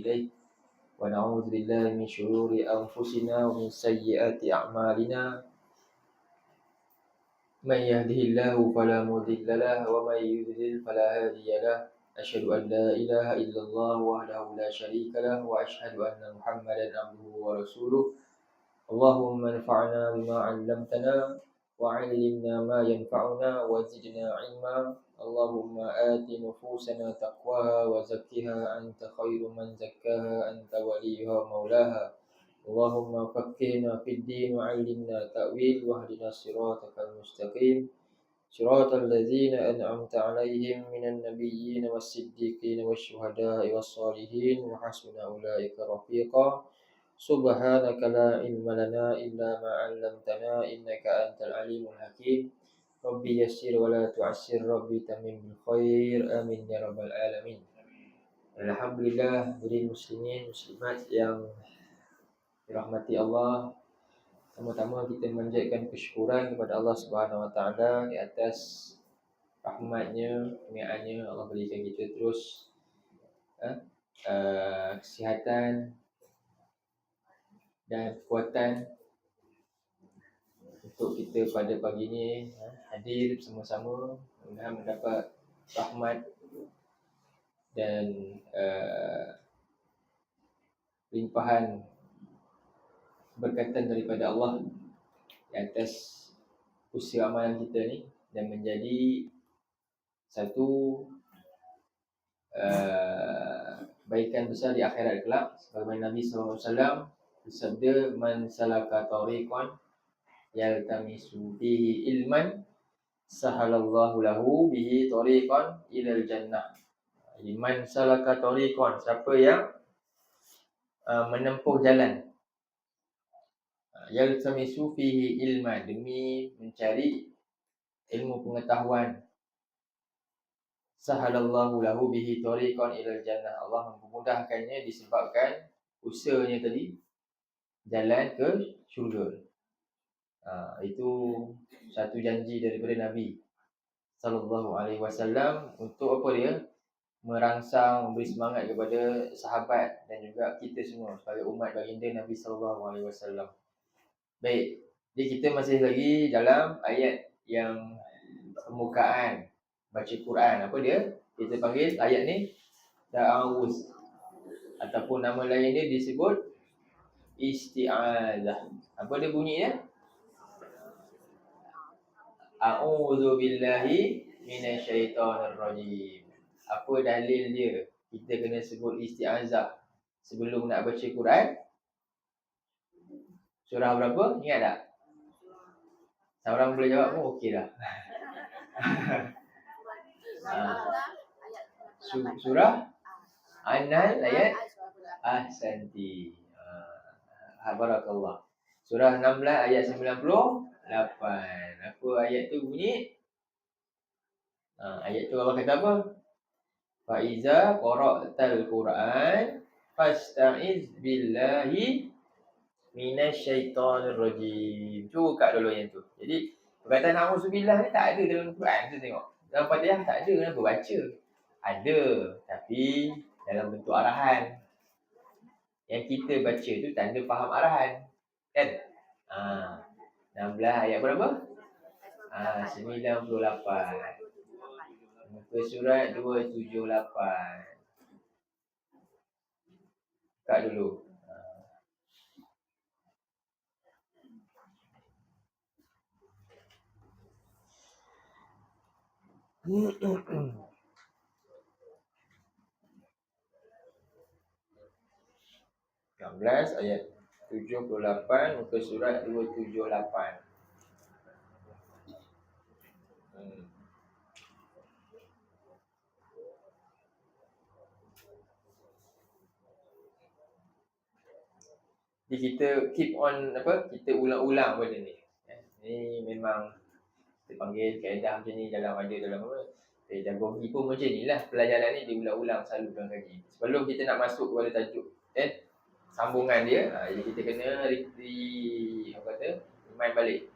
إليه ونعوذ بالله من شرور أنفسنا ومن سيئات أعمالنا من يهده الله فلا مضل له ومن يضلل فلا هادي له أشهد أن لا إله إلا الله وحده لا شريك له وأشهد أن محمدا عبده ورسوله اللهم انفعنا بما علمتنا وعلمنا ما ينفعنا وزدنا علما اللهم آت نفوسنا تقواها وزكها أنت خير من زكاها أنت وليها مولاها اللهم فقهنا في الدين وعلمنا تأويل واهدنا صراطك المستقيم صراط الذين أنعمت عليهم من النبيين والصديقين والشهداء والصالحين وحسن أولئك رفيقا سبحانك لا علم لنا إلا ما علمتنا إنك أنت العليم الحكيم ربي يسر ولا تعسر ربي تمم بالخير آمين يا رب العالمين. Alhamdulillah, hadirin muslimin muslimat yang dirahmati Allah. Pertama-tama kita memanjatkan kesyukuran kepada Allah Subhanahu Wa Taala di atas rahmatnya, kurniaannya. Allah berikan kita terus kesihatan dan kekuatan untuk kita pada pagi ini hadir bersama-sama, mudah-mudahan mendapat rahmat dan limpahan berkatan daripada Allah di atas usaha amalan kita ni dan menjadi satu kebaikan besar di akhirat kelak. Sebagaimana Nabi SAW bersabda, man salaka tariqan yaltamisu fihi ilman sahalallahu lahu bihi tariqan ilal jannah. Man salaka tariqan, siapa yang menempuh jalan, yaltamisu fihi ilman, demi mencari ilmu pengetahuan, sahalallahu lahu bihi tariqan ilal jannah, Allah memudahkannya disebabkan usahanya tadi jalan ke syurga. Itu satu janji daripada Nabi sallallahu alaihi wasallam untuk apa dia? Merangsang, memberi semangat kepada sahabat dan juga kita semua sebagai umat baginda Nabi sallallahu alaihi wasallam. Baik, jadi kita masih lagi dalam ayat yang permukaan baca Quran. Apa dia? Kita panggil ayat ni ta'awuz, ataupun nama lain dia disebut isti'azah. Apa dia bunyinya? A'udzu billahi minasyaitonir rajim. Apa dalil dia kita kena sebut isti'azah sebelum nak baca Quran? Surah berapa? Ingat tak? Seorang boleh jawab pun okey dah. Surah An-Nahl ayat Ahsanti. Barakallah. Surah 16 ayat 98. Apa ayat tu bunyi? Ayat tu Allah kata apa? Fa iza qara'tal Qur'an fasta'iz billahi minasyaitonir rajim. Cuba buka dulu yang tu. Jadi perkataan a'udzubillah ni tak ada dalam Quran. Kita tengok. Dalam Fatihah tak ada, kenapa baca? Ada, tapi dalam bentuk arahan. Yang kita baca tu tanda faham arahan. Kan? 16 ayat berapa? 98. Muka surat 278. Buka dulu. Ayat 78, muka surat 278. Jadi kita keep on kita ulang-ulang benda ni. Ni memang kita panggil kaedah macam ni dalam pedagogi pun macam ni lah. Pelajaran ni diulang-ulang selalu dalam kaji. Sebelum kita nak masuk kepada tajuk sambungan dia, jadi kita kena remind balik.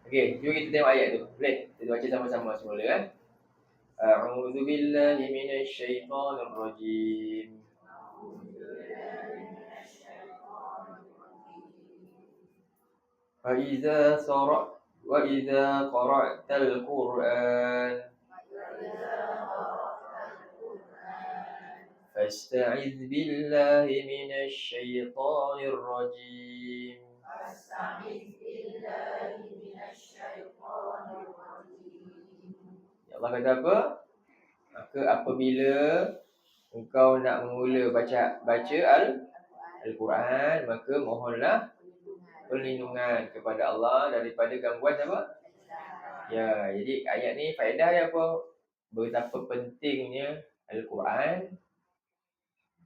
Okey, jom kita tengok ayat tu. Boleh? Kita baca sama-sama semula kan? A'udzu billahi minasyaitonir rajim. وإذا قرأت القرآن فاستعذ بالله من الشيطان الرجيم. Allah kata apa? Maka apabila engkau nak mula baca Al-Quran, maka mohonlah perlindungan kepada Allah daripada gangguan apa? Ya, jadi ayat ni faedah dia apa? Betapa pentingnya Al-Quran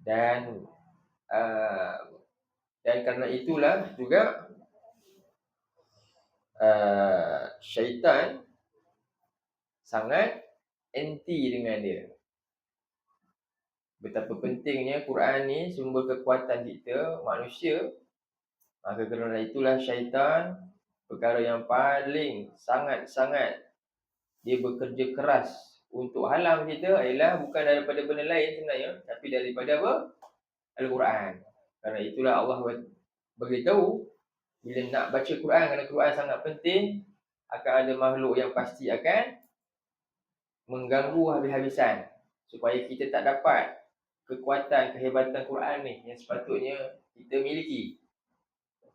dan kerana itulah juga syaitan sangat anti dengan dia. Betapa pentingnya Quran ni sumber kekuatan kita manusia. Maka kerana itulah syaitan, perkara yang paling sangat-sangat dia bekerja keras untuk halang kita ialah bukan daripada benda lain sebenarnya, tapi daripada apa? Al-Quran. Kerana itulah Allah beritahu bila nak baca Quran, kerana Quran sangat penting, akan ada makhluk yang pasti akan mengganggu habis-habisan supaya kita tak dapat kekuatan, kehebatan Quran ni yang sepatutnya kita miliki.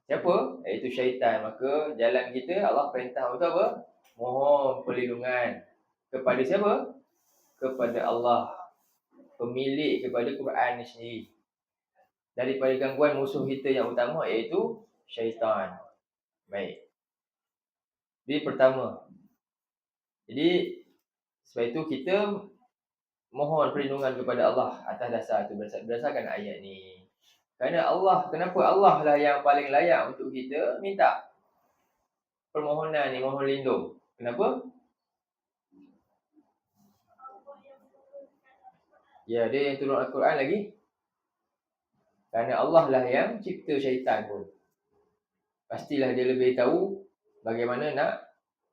Siapa? Iaitu syaitan. Maka jalan kita Allah perintah untuk apa? Mohon perlindungan kepada siapa? Kepada Allah, pemilik kepada Quran ni sendiri, daripada gangguan musuh kita yang utama iaitu syaitan. Baik. Jadi pertama. Jadi sebab itu kita mohon perlindungan kepada Allah atas dasar itu berdasarkan ayat ni. Kerana Allah, kenapa Allah lah yang paling layak untuk kita minta permohonan ni, mohon lindung. Kenapa? Ya, dia yang turun Al-Quran lagi. Kerana Allah lah yang cipta syaitan pun. Pastilah dia lebih tahu bagaimana nak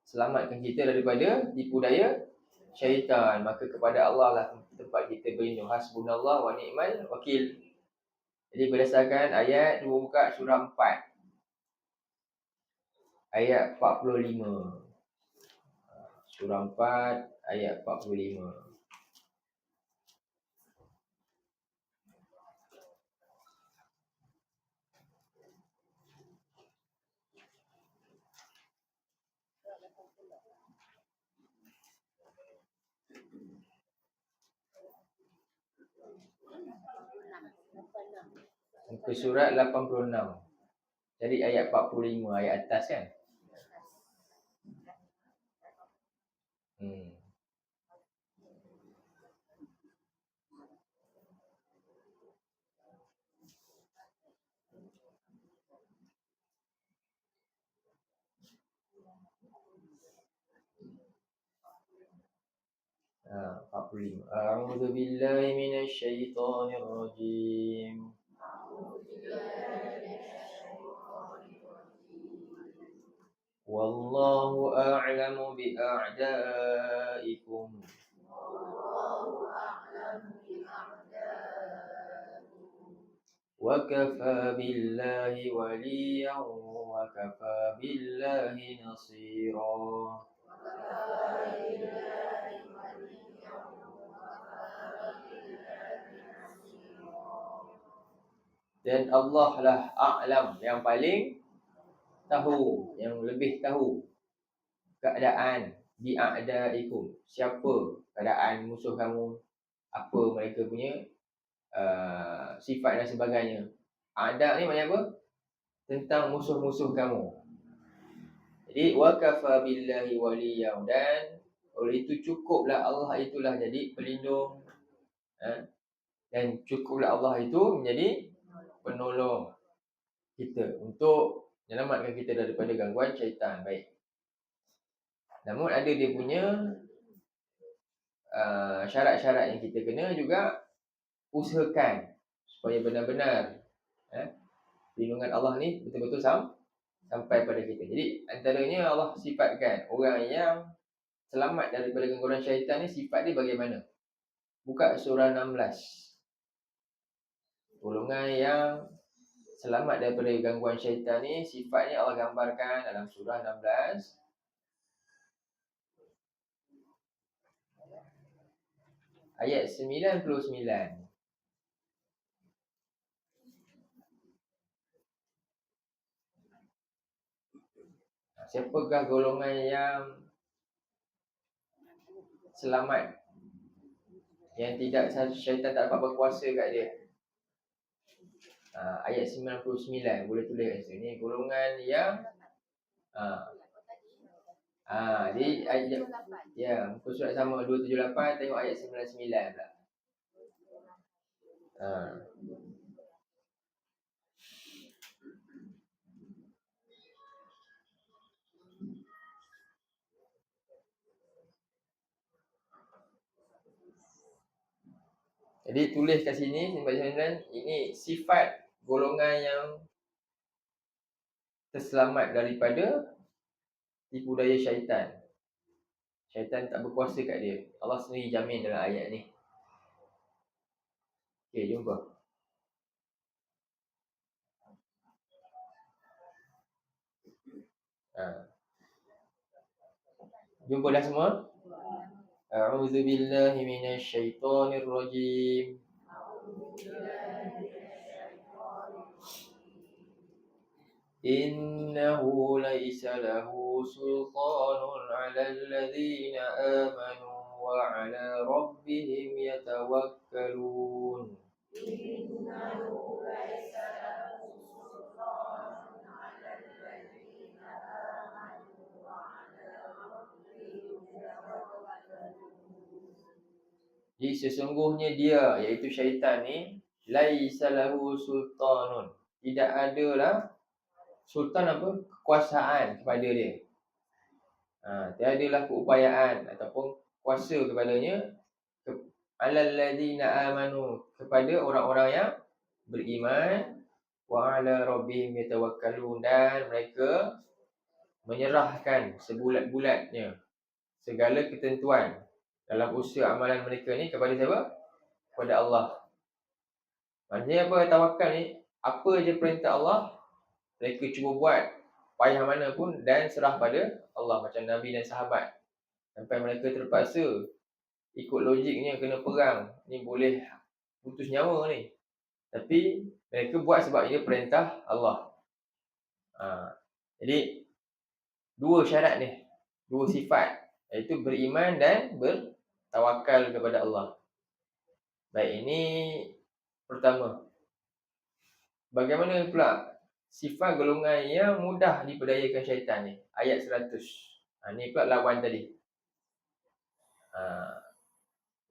selamatkan kita daripada tipu daya syaitan. Maka kepada Allah lah tempat kita berlindung. Hasbunallah wa ni'mal wakil. Jadi berdasarkan ayat, cuba buka surah 4 ayat 45. Surah 4 ayat 45. Muka surat 86. Jadi ayat 45, ayat atas kan? Ha, 45. A'udzu billahi minasyaitonir rajim. Wallahu a'lamu bi'a'daikum. Wa kafa billahi waliyan wa kafa billahi nasira. Dan Allah lah a'lam, yang paling tahu, yang lebih tahu keadaan bi'a'daikum, siapa keadaan musuh kamu, apa mereka punya sifat dan sebagainya. A'da ni maknanya apa? Tentang musuh-musuh kamu. Jadi wa kafa billahi waliyan, dan oleh itu cukuplah Allah itulah jadi pelindung, dan cukuplah Allah itu menjadi penolong kita untuk menyelamatkan kita daripada gangguan syaitan. Baik. Namun ada dia punya syarat-syarat yang kita kena juga usahakan supaya benar-benar perlindungan Allah ni betul-betul sampai pada kita. Jadi antaranya Allah sifatkan orang yang selamat daripada gangguan syaitan ni, sifat dia bagaimana? Buka surah 16. Golongan yang selamat daripada gangguan syaitan ni, sifatnya Allah gambarkan dalam surah 16. Ayat 99. Siapakah golongan yang selamat, yang tidak syaitan tak dapat berkuasa kat dia? Ayat 99 boleh tulis kat situ. Ni golongan yang di ayat, ya, muka surat sama 278, tengok ayat 99 pula. Jadi tulis kat sini 99, ini sifat golongan yang terselamat daripada tipu daya syaitan. Syaitan tak berkuasa kat dia. Allah sendiri jamin dalam ayat ni. Okey, jumpa. Jumpa dah semua? A'udzu billahi minasy syaithanir rajim. Innahu laisa lahu sultanun 'alal ladzina amanu wa 'ala rabbihim yatawakkalun. Innahu laisa lahu sultanun 'alal ladzina amanu wa 'ala rabbihim yatawakkalun. Jadi sesungguhnya dia, iaitu syaitan ni, laisa lahu sultanun, tidak adalah sultan apa? Kekuasaan kepada dia. Tiadalah keupayaan ataupun kuasa kepadanya, alal ladzina amanu, kepada orang-orang yang beriman, wa ala rabbihim yatawakkalun, dan mereka menyerahkan sebulat-bulatnya segala ketentuan dalam usaha amalan mereka ni kepada siapa? Kepada Allah. Maksudnya apa tawakal ni? Apa je perintah Allah, mereka cuba buat payah mana pun dan serah pada Allah, macam Nabi dan sahabat. Sampai mereka terpaksa ikut logiknya kena perang, ni boleh putus nyawa ni. Tapi mereka buat sebab ia perintah Allah. Jadi dua syarat ni, dua sifat, iaitu beriman dan bertawakal kepada Allah. Baik, ini pertama. Bagaimana pula sifat golongan yang mudah diperdayakan syaitan ni? Ayat 100. Ni pula lawan tadi.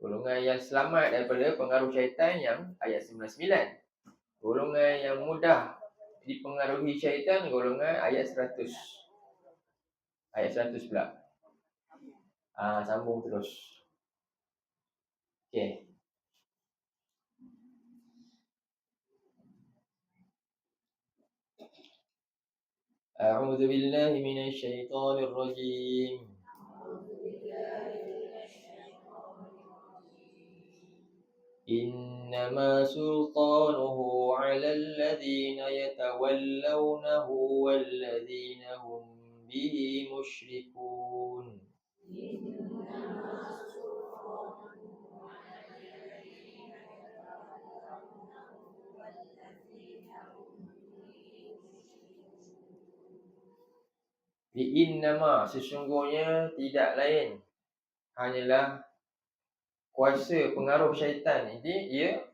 Golongan yang selamat daripada pengaruh syaitan yang ayat 99. Golongan yang mudah dipengaruhi syaitan, golongan ayat 100. Ayat 100 pula. Sambung terus. Okey. A'udzu billahi minasy syaithanir rajim. Innama sultanuhu 'alal ladzina yatawallawnahu wal ladzina hum bihi musyrikun. Innama, sesungguhnya tidak lain hanyalah kuasa pengaruh syaitan ini, ia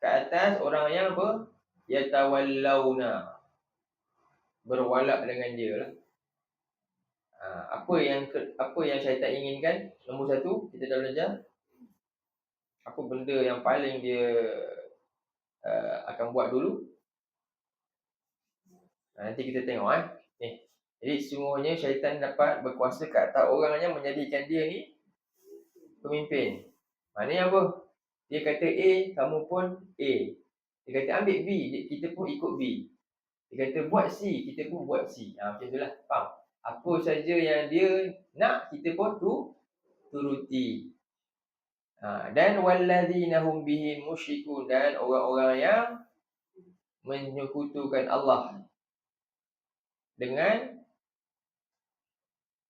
ke atas orang yang apa? Yatawallawna, berwalak dengan dia lah. Apa yang syaitan inginkan? Nombor satu, kita dah belajar. Apa benda yang paling dia akan buat dulu? Nanti kita tengok ni. Jadi semuanya syaitan dapat berkuasa ke atas orang yang menjadikan dia ni pemimpin. Maknanya apa? Dia kata A, kamu pun A. Dia kata ambil B, kita pun ikut B. Dia kata buat C, kita pun buat C. Macam itulah, faham? Apa saja yang dia nak, kita pun turuti. Dan walladzina hum bihi musyrikun, dan orang-orang yang menyekutukan Allah dengan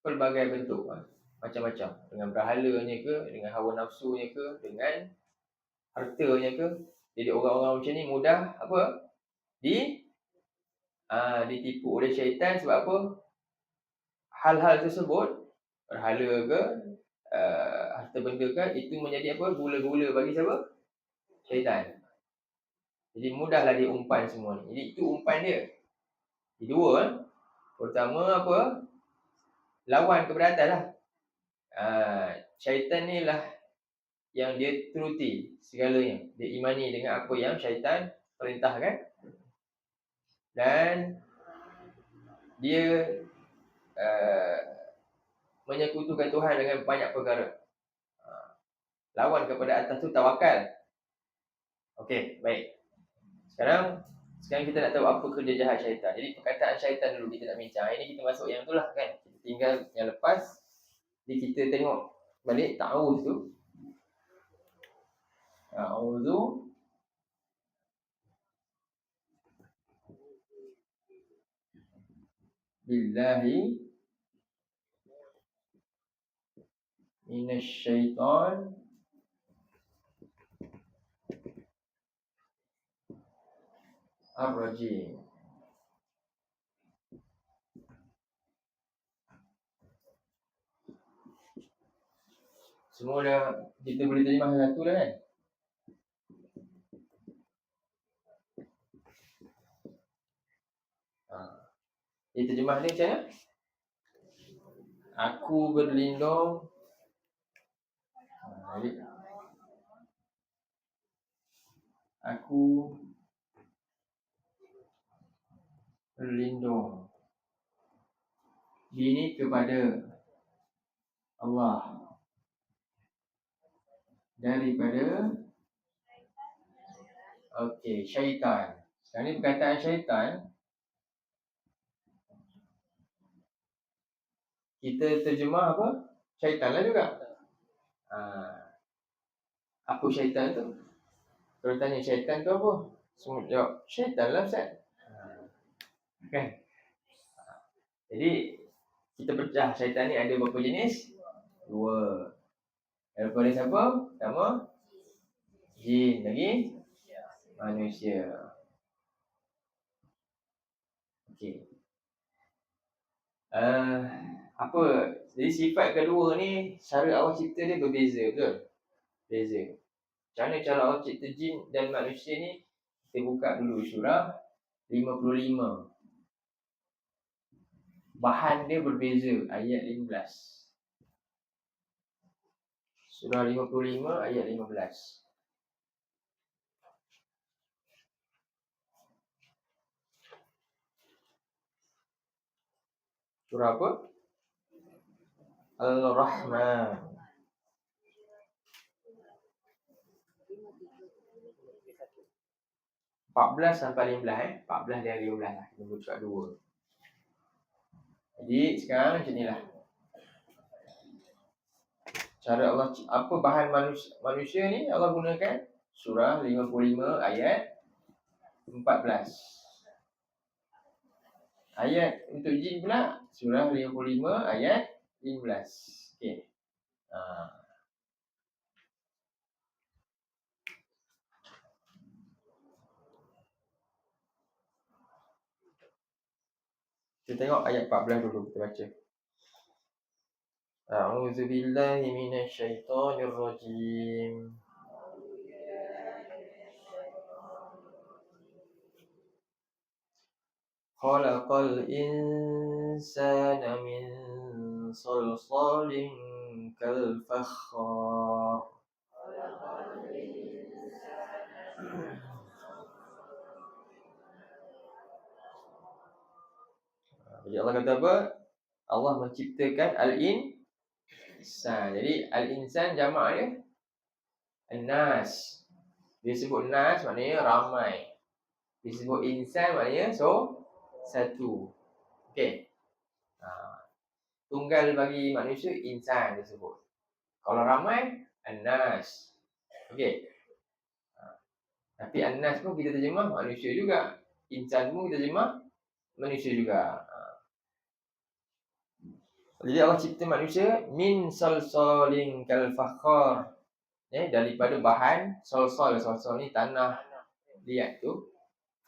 pelbagai bentuk, macam-macam, dengan berhalanya ke, dengan hawa nafsunya ke, dengan hartanya ke. Jadi orang-orang macam ni mudah apa? Ditipu oleh syaitan. Sebab apa? Hal-hal tersebut, berhala ke, harta benda ke, itu menjadi apa? Gula-gula bagi siapa? Syaitan. Jadi mudahlah dia umpan semua ni. Jadi itu umpan dia. Jadi dua, pertama apa? Lawan kepada atas lah. Syaitan ni lah yang dia turuti segalanya. Dia imani dengan apa yang syaitan perintahkan. Dan dia menyekutukan Tuhan dengan banyak perkara. Lawan kepada atas tu tawakal. Okey, baik. Sekarang kita nak tahu apa kerja jahat syaitan. Jadi perkataan syaitan dulu kita nak bincang. Ini kita masuk yang tu lah kan. Kita tinggal yang lepas. Jadi kita tengok balik ta'awuz tu. A'udzu billahi minasyaiton ar-rajim. Semua dah kita boleh terjemah satu dah kan? Dia terjemah ni macam mana? Aku berlindung. Aku berlindung diri kepada Allah daripada syaitan. Sekarang ni perkataan syaitan kita terjemah apa? Syaitan lah juga. Apa syaitan tu? Kalau tanya syaitan tu apa? Semua jawab syaitan lah Ustaz. Kan? Jadi kita pecah syaitan ni ada berapa jenis? Dua. Daripada siapa? Pertama jin, lagi manusia. Okey. Apa? Jadi sifat kedua ni cara Allah cipta dia berbeza, betul? Beza. Macam mana cara Allah cipta jin dan manusia ni? Kita buka dulu surah 55. Bahan dia berbeza, ayat 15. Surah 55 ayat 15. Surah apa? Al-Rahman. 14 sampai 15 14 dan 15 lah. Kita buka dua. Jadi sekarang macam inilah. Cara Allah, apa bahan manusia ni Allah gunakan? Surah 55 ayat 14. Ayat untuk jin pula surah 55 ayat 15. Okey. Kita tengok ayat 14 dulu, kita baca. A'udzu billahi minasyaitonir rajim. Khalaqal insana min salsalin kal fakhar. Jadi Allah kata apa? Allah menciptakan al-insan. Jadi al-insan jamak dia an-nas. Dia sebut nas maknanya ramai. Dia sebut insan maknanya satu. Okey. Tunggal bagi manusia insan disebut. Kalau ramai an-nas. Okey. Tapi An-Nas pun kita terjemah manusia juga. Insan pun kita terjemah manusia juga. Jadi Allah cipta manusia min salsalin kal fakhar. Daripada bahan salsal. Salsal ni tanah liat tu.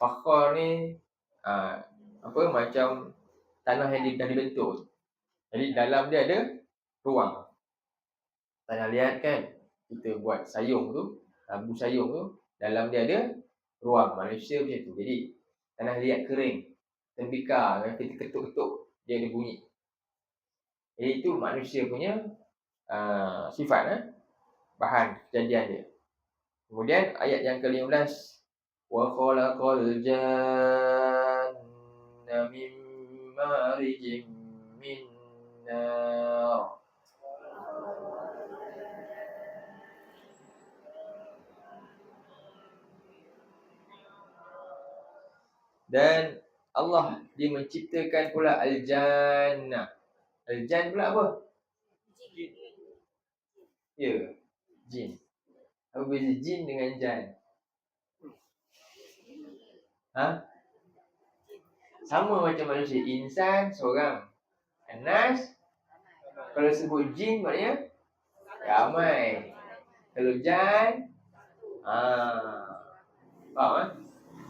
Fakhar ni macam tanah yang dah dibentuk. Jadi dalam dia ada ruang. Tanah liat kan, kita buat sayung tu, lampu sayung tu, dalam dia ada ruang. Manusia macam tu. Jadi tanah liat kering, tembikar, kita ketuk-ketuk dia ada bunyi. Jadi itu manusia punya sifat, bahan kejadian dia. Kemudian ayat yang ke-15, wa khalaqal janna min marijim min nar. Dan Allah dia menciptakan pula al-jannah. Al-jan pula apa? Jin. Ya, jin. Apa beza jin dengan jan? Sama macam manusia. Insan seorang. Anas, kalau sebut jin maknanya ramai. Kalau jan, faham?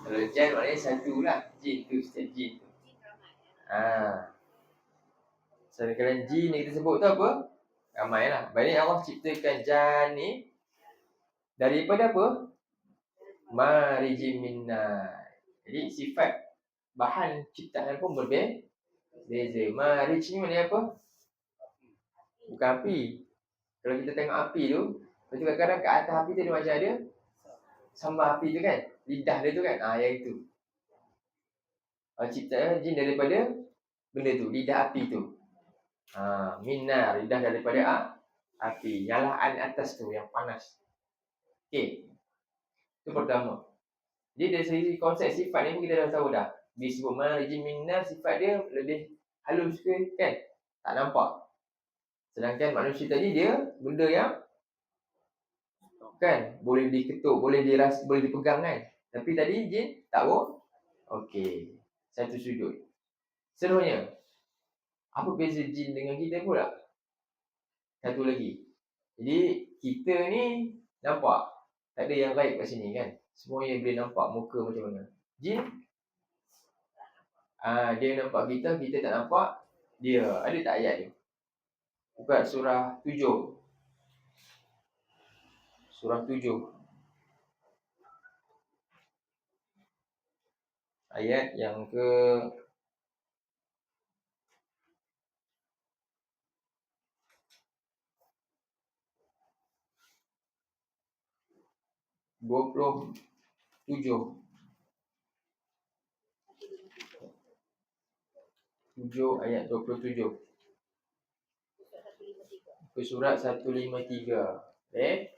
Kalau jan maknanya satu lah. Jin tu, setiap jin tu. Sedangkan jin yang kita sebut tu apa? Ramai lah. Baik Allah ciptakan jan ni daripada apa? Marijim minnar. Jadi sifat bahan ciptaan pun berbeza. Marij ni maknanya apa? Bukan api. Kalau kita tengok api tu, kadang-kadang kat atas api tu dia macam ada sambal api tu kan, lidah dia tu kan, yang itu. Ciptaan jin daripada benda tu, lidah api tu. Minnar, lidah daripada api. Nyalaan atas tu yang panas. Okey. Itu pertama. Jadi dari segi konsep sifat ni pun kita dah tahu dah. Bila sebut marijim minnar, sifat dia lebih halus ke kan? Tak nampak. Sedangkan manusia tadi dia benda yang kan boleh diketuk, boleh dirasa, boleh dipegang kan. Tapi tadi jin tak boleh. Okey. Satu sudut. Seterusnya, apa beza jin dengan kita pula? Satu lagi. Jadi kita ni nampak. Tak ada yang gaib kat sini kan. Semuanya boleh nampak muka macam mana. Jin dia nampak kita, kita tak nampak dia. Ada tak ayat dia? Buka surah 7. Surah 7. Ayat yang ke 27. 7 ayat 27. Ke surat 153.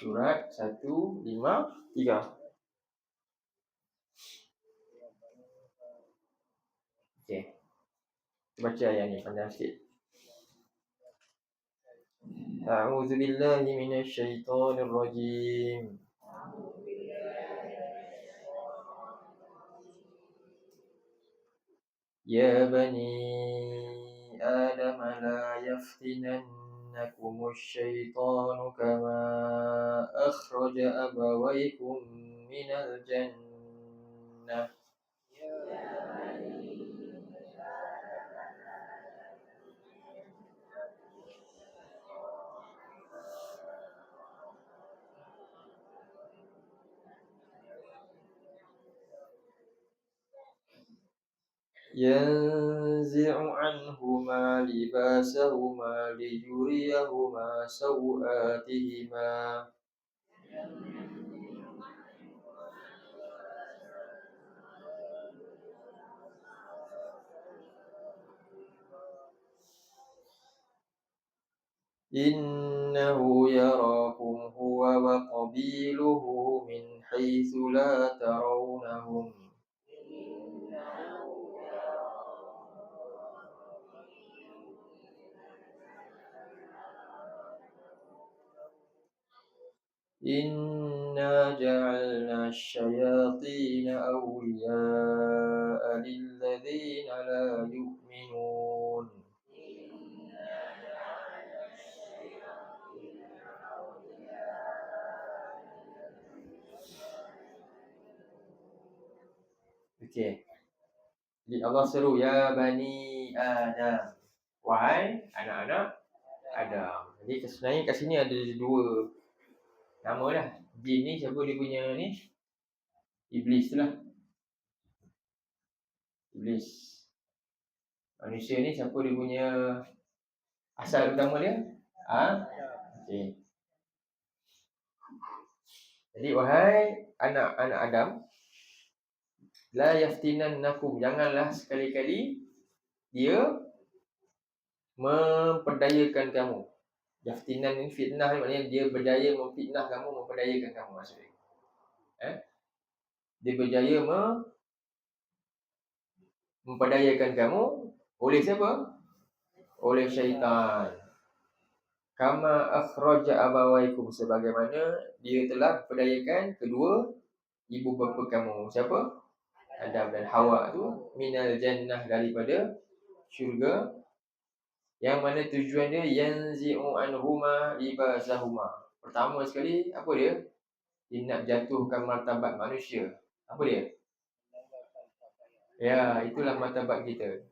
Surat 153. Okey. Kita baca ayat ni panjang sikit. A'udzu billahi minasy syaithanir rajim. Ya bani Adam la yaftinannakumus syaitanu kama akhraja abawaykum minal jannah. ينزع عنهما لباسهما ليريهما سوآتهما إنه يراكم هو وقبيله من حيث لا ترونهم Inna ja'alna syayatina awliya'a lilladzina la yu'minun. Okey. Jadi Allah seru, ya Bani Adam, wahai anak-anak Adam. Jadi sebenarnya kat sini ada dua nama lah. Jin ni siapa dia punya ni? Iblis tu lah. Iblis. Manusia ni siapa dia punya asal utama dia? Okey. Jadi wahai anak-anak Adam, la yaftinannakum, janganlah sekali-kali dia memperdayakan kamu. Yaftinan ni fitnah ni maknanya dia berjaya memfitnah kamu, memperdayakan kamu maksudnya. Dia berjaya memperdayakan kamu oleh siapa? Oleh syaitan. Kama akhraja abawaikum, sebagaimana dia telah memperdayakan kedua ibu bapa kamu. Siapa? Adam dan Hawa tu, minal jannah, daripada syurga, yang mana tujuan dia yanzi'u anhuma libasahuma. Pertama sekali apa dia? Dia nak jatuhkan martabat manusia. Apa dia? Ya, itulah martabat kita.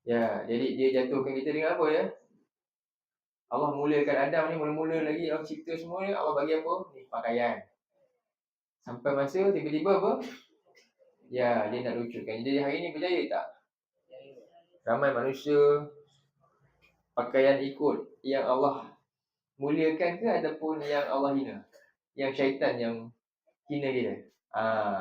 Ya, jadi dia jatuhkan kita dengan apa ya? Allah mulakan Adam ni, mula-mula lagi Allah cipta semua ni, Allah bagi apa? Ni pakaian. Sampai masa tiba-tiba apa? Ya, dia nak lucukan. Jadi hari ni berjaya tak? Ramai manusia pakaian ikut yang Allah muliakan ke ataupun yang Allah hina? Yang syaitan yang hina dia.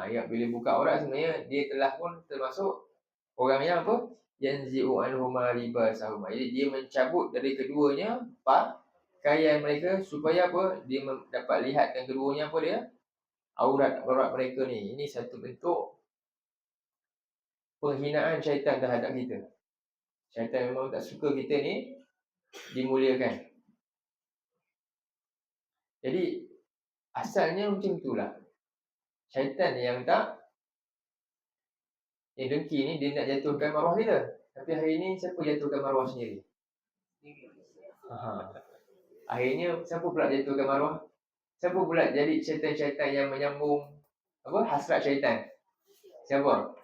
Ya, bila buka aurat sebenarnya dia telah pun termasuk orang yang apa? Yanzi'u anhuma libasahuma. Jadi dia mencabut dari keduanya pakaian mereka supaya apa? Dia dapat lihatkan keduanya apa dia? Aurat mereka ni. Ini satu bentuk penghinaan syaitan terhadap kita. Syaitan memang tak suka kita ni dimuliakan. Jadi asalnya macam itulah. Syaitan yang dengki ni, dia nak jatuhkan maruah kita. Tapi hari ni siapa jatuhkan maruah sendiri? Akhirnya siapa pula jatuhkan maruah? Siapa pula jadi syaitan-syaitan yang menyambung hasrat syaitan? Siapa?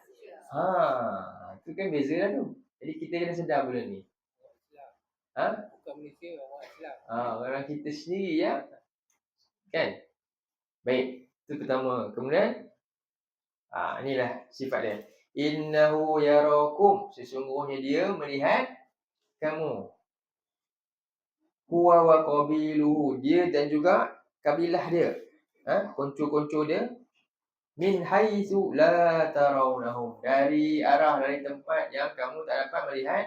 Itu kan beza lah tu. Jadi kita kena sedar benda ni. Bukan Malaysia, orang Islam. Orang kita sendiri ya. Kan? Baik, itu pertama. Kemudian inilah sifat dia. Innahu yarakum, sesungguhnya dia melihat kamu. Huwa wa qabiluhu, dia dan juga kabilah dia. Konco-konco dia. Min haitsu la tarawnahum, dari tempat yang kamu tak dapat melihat.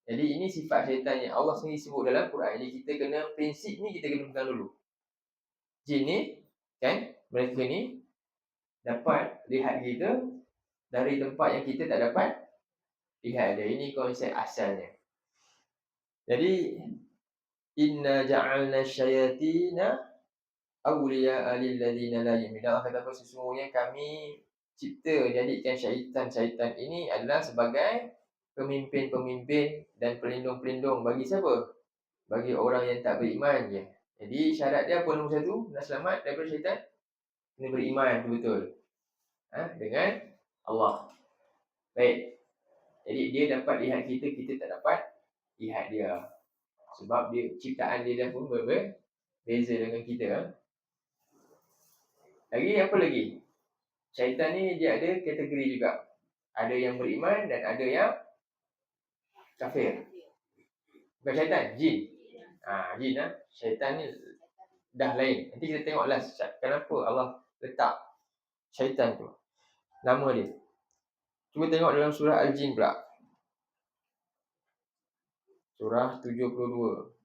Jadi ini sifat syaitan yang Allah sendiri sebut dalam Quran. Jadi kita kena, prinsip ni kita kena pegang dulu. Jin ni kan, mereka ni dapat lihat kita dari tempat yang kita tak dapat lihat dia. Ini konsep asalnya. Jadi inna ja'alna syayatina awliya'a lilladzina la yu'minun. Allah kata apa? Sesungguhnya kami cipta, jadikan syaitan-syaitan ini adalah sebagai pemimpin-pemimpin dan pelindung-pelindung bagi siapa? Bagi orang yang tak beriman je. Jadi syarat dia apa nombor satu? Nak selamat daripada syaitan? Kena beriman betul-betul dengan Allah. Baik. Jadi dia dapat lihat kita, kita tak dapat lihat dia. Sebab dia ciptaan dia dah pun berbeza dengan kita. Lagi apa lagi? Syaitan ni dia ada kategori juga. Ada yang beriman dan ada yang kafir. Bukan syaitan, jin. Jin syaitan ni dah lain. Nanti kita tengoklah kenapa Allah letak syaitan tu, nama dia. Cuba tengok dalam surah Al-Jin pula. Surah 72.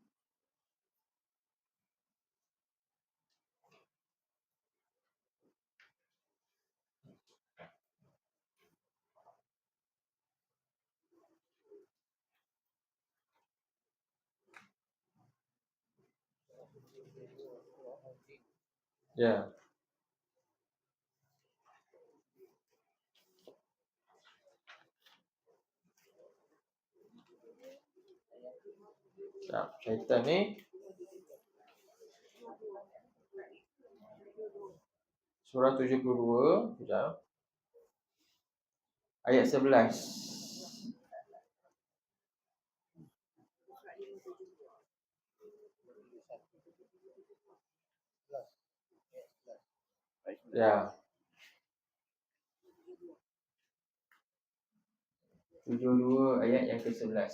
Ya. Syaitan ni surah 72, sekejap. Ayat 11. Ya. 72 ayat yang ke-11.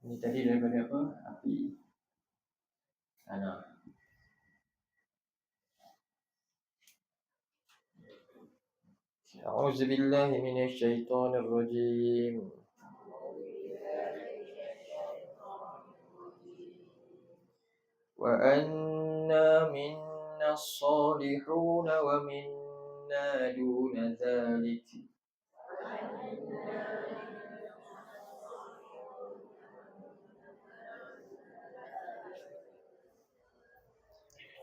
Ini tadi daripada apa? Api. Tanah. أعوذ بالله من الشيطان الرجيم. وأنا منا الصالحون ومنا دون ذلك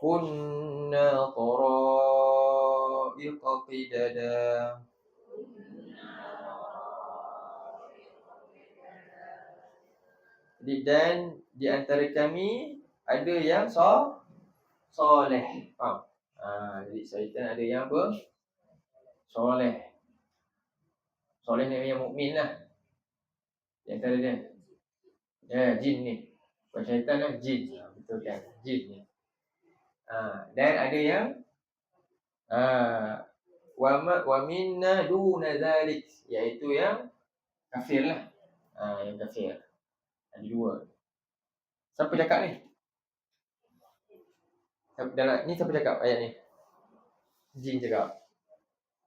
كنا طرائق قددا. Dan di antara kami ada yang soleh. Faham? Jadi syaitan ada yang apa? Soleh. Soleh ni yang mukmin lah. Di antara dia. Ya, jin ni. Bukan syaitan lah, jin. Betul kan? Jin ni. Dan ada yang wa minna duna zalik, iaitu yang kafir lah. Yang kafir. Ada dua. Siapa cakap ni? Siapa cakap ayat ni? Jin cakap.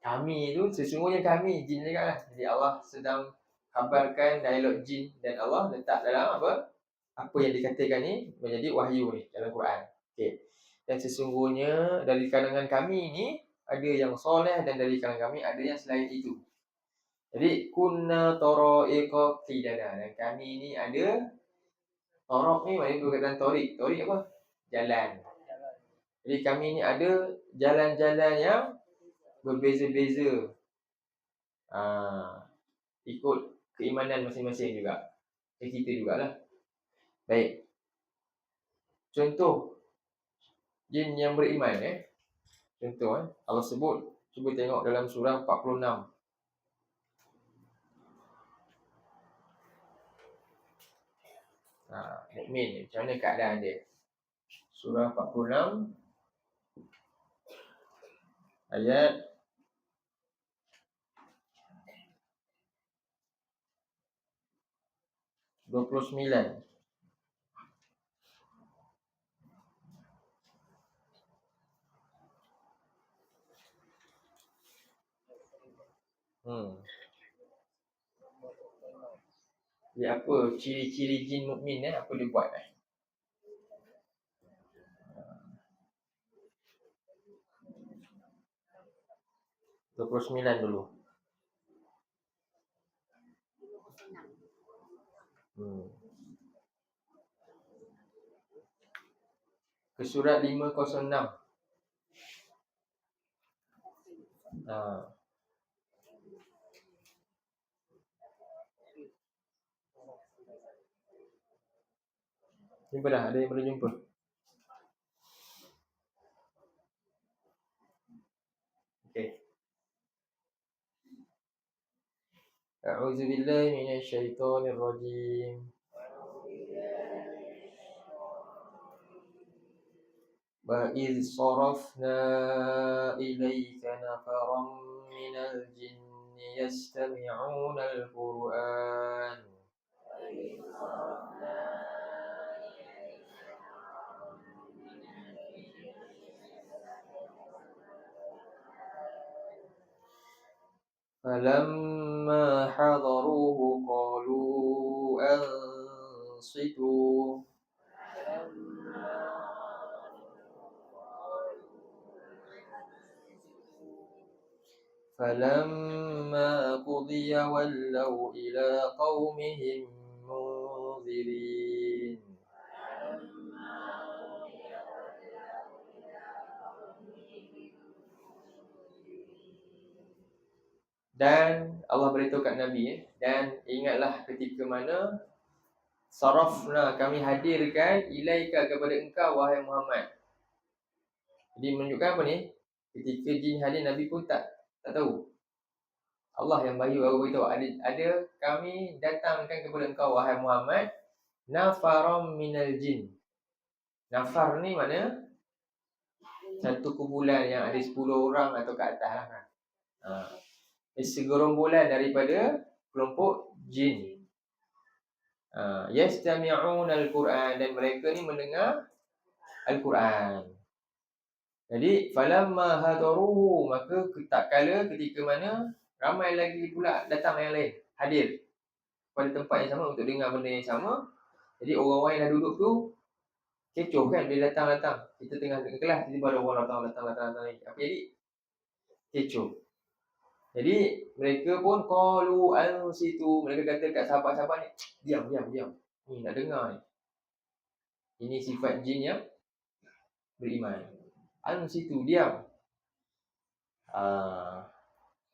Kami tu sesungguhnya kami, jin cakap lah. Jadi Allah sedang kabarkan dialog jin dan Allah letak dalam apa? Apa yang dikatakan ni menjadi wahyu ni dalam Quran. Okey. Dan sesungguhnya dari kalangan kami ni ada yang soleh dan dari kalangan kami ada yang selain itu. Jadi kunna tara'iqa qidada, dan kami ni ada torok ni, maknanya berkaitan torik. Torik apa? Jalan. Jadi kami ni ada jalan-jalan yang berbeza-beza. Ikut keimanan masing-masing juga. Kita jugalah. Baik. Contoh jin yang beriman Contoh Allah sebut, cuba tengok dalam surah 46. Mukmin ni macam mana keadaan dia? Surah 46 ayat 29. Dia apa ciri-ciri jin mukmin apa dia buat 29 dulu. Ke surat 506. Jumpa dah? Ada yang boleh jumpa? Okey. A'udzu billahi minasyaitonir rajim. Wa idz sarafna ilayka nafaran minal jinni yastami'una al-Qur'an. فلما حضروه قالوا أنصتوا فلما فلما قضي ولوا إلى قومهم منذرين. Dan Allah beritahu kat Nabi, dan ingatlah ketika mana sarafna, kami hadirkan ilaika, kepada engkau wahai Muhammad. Jadi menunjukkan apa ni? Ketika jin hadir, Nabi pun tak tahu. Allah yang baru beritahu, ada kami datangkan kepada engkau wahai Muhammad nafaram minal jin. Nafar ni mana satu kumpulan yang ada 10 orang atau ke atas lah kan. Segerombolan daripada kelompok jin. Yastami'un al-Quran, dan mereka ni mendengar Al-Quran. Jadi falamma hadaruhu, maka tak kala ketika mana ramai lagi pula datang yang lain hadir pada tempat yang sama untuk dengar benda yang sama. Jadi orang-orang yang dah duduk tu kecoh kan, bila datang. Kita tengah dekat kelas, tiba-tiba ada orang datang lagi. Apa jadi? Kecoh. Jadi mereka pun qalu ansitu, mereka kata kat sahabat-sahabat ni, diam. Ni nak dengar ni. Ini sifat jin yang beriman. Ansitu, diam.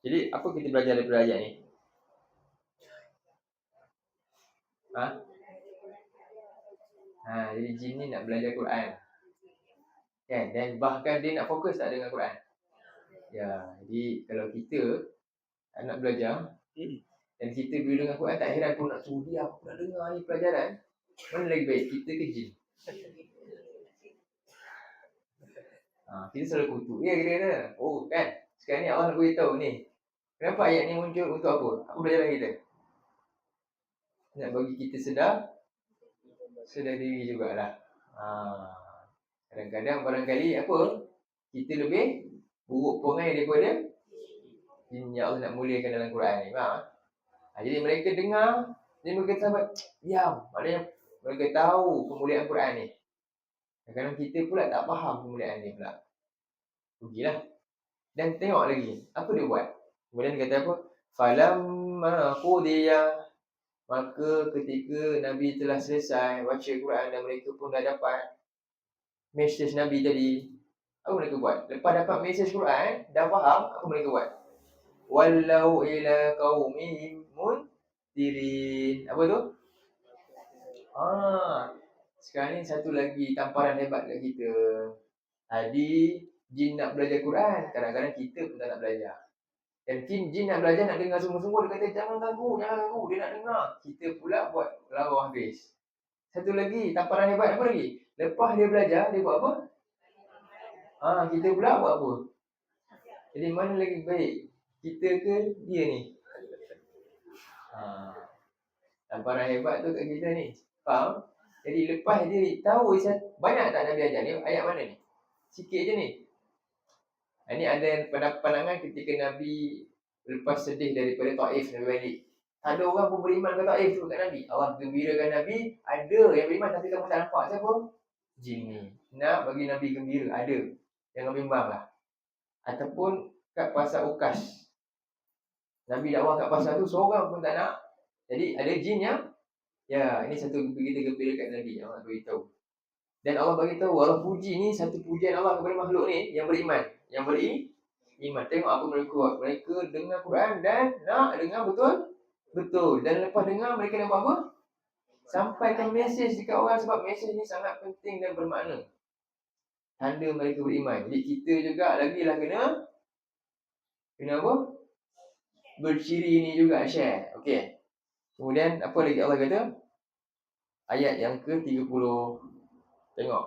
Jadi apa kita belajar daripada ayat ni? Jadi jin ni nak belajar Quran. Kan? Dan bahkan dia nak fokus tak dengan Quran. Ya, jadi kalau kita nak belajar dan kita bila dengan Quran tak heran pun nak suruh dia aku nak dengar ni pelajaran. Mana lagi baik, kita ke jin? Kita selalu kutuk. Ya, kita kata, oh kan, sekarang ni Allah nak beritahu ni. Kenapa ayat ni muncul, untuk apa? Apa pelajaran kita? Nak bagi kita sedar diri jugalah. Kadang-kadang barangkali apa, kita lebih buruk perangai daripada jin yang Allah nak muliakan dalam Quran ni. Jadi mereka dengar, dia mereka sahabat, diam. Maknanya mereka tahu kemuliaan Quran ni. Kadang-kadang kita pula tak faham kemuliaan ni pula. Pergilah. Dan tengok lagi, apa dia buat? Kemudian dia kata apa? Falamma qudiya, maka ketika Nabi telah selesai baca Quran dan mereka pun dah dapat mesej Nabi tadi, apa mereka buat? Lepas dapat mesej Quran, dah faham, apa mereka buat? Wallau ila qaumihim mundirin. Apa tu? Sekarang ni satu lagi tamparan hebat kat kita. Tadi jin nak belajar Quran, kadang-kadang kita pun tak nak belajar. Dan jin nak belajar, nak dengar semua-semua, dia kata jangan ganggu, dia nak dengar. Kita pula buat lawa habis. Satu lagi tamparan hebat, apa lagi? Lepas dia belajar, dia buat apa? Kita pula buat apa? Jadi mana lagi baik, kita ke dia ni? Tamparan hebat tu kat kita ni. Faham? Jadi lepas dia tahu, banyak tak Nabi ajar ni? Ayat mana ni? Sikit je ni. Ini ada pandangan ketika Nabi lepas sedih daripada Taif, Nabi balik. Tak ada orang pun beriman ke Taif tu kat Nabi. Allah gembirakan Nabi, ada yang beriman tapi kamu tak nampak. Siapa? Jin ni. Nak bagi Nabi gembira, ada. Jangan bimbang lah. Ataupun kat pasar Ukas, Nabi dakwah kat pasar tu, seorang pun tak nak. Jadi ada jin yang, ya, ini satu kita gembira kat Nabi, Allah beritahu. Dan Allah bagi tahu, Allah puji ni satu pujian Allah kepada makhluk ni yang beriman. Yang beriman. Tengok apa mereka buat. Mereka dengar Quran dan nak dengar betul. Dan lepas dengar, mereka nak buat apa? Sampaikan mesej dekat orang, sebab mesej ni sangat penting dan bermakna. Tanda mereka beriman. Jadi kita juga lagilah kena apa? Berciri ni juga share. Okey. Kemudian apa lagi Allah kata? Ayat yang ke-30. Tengok.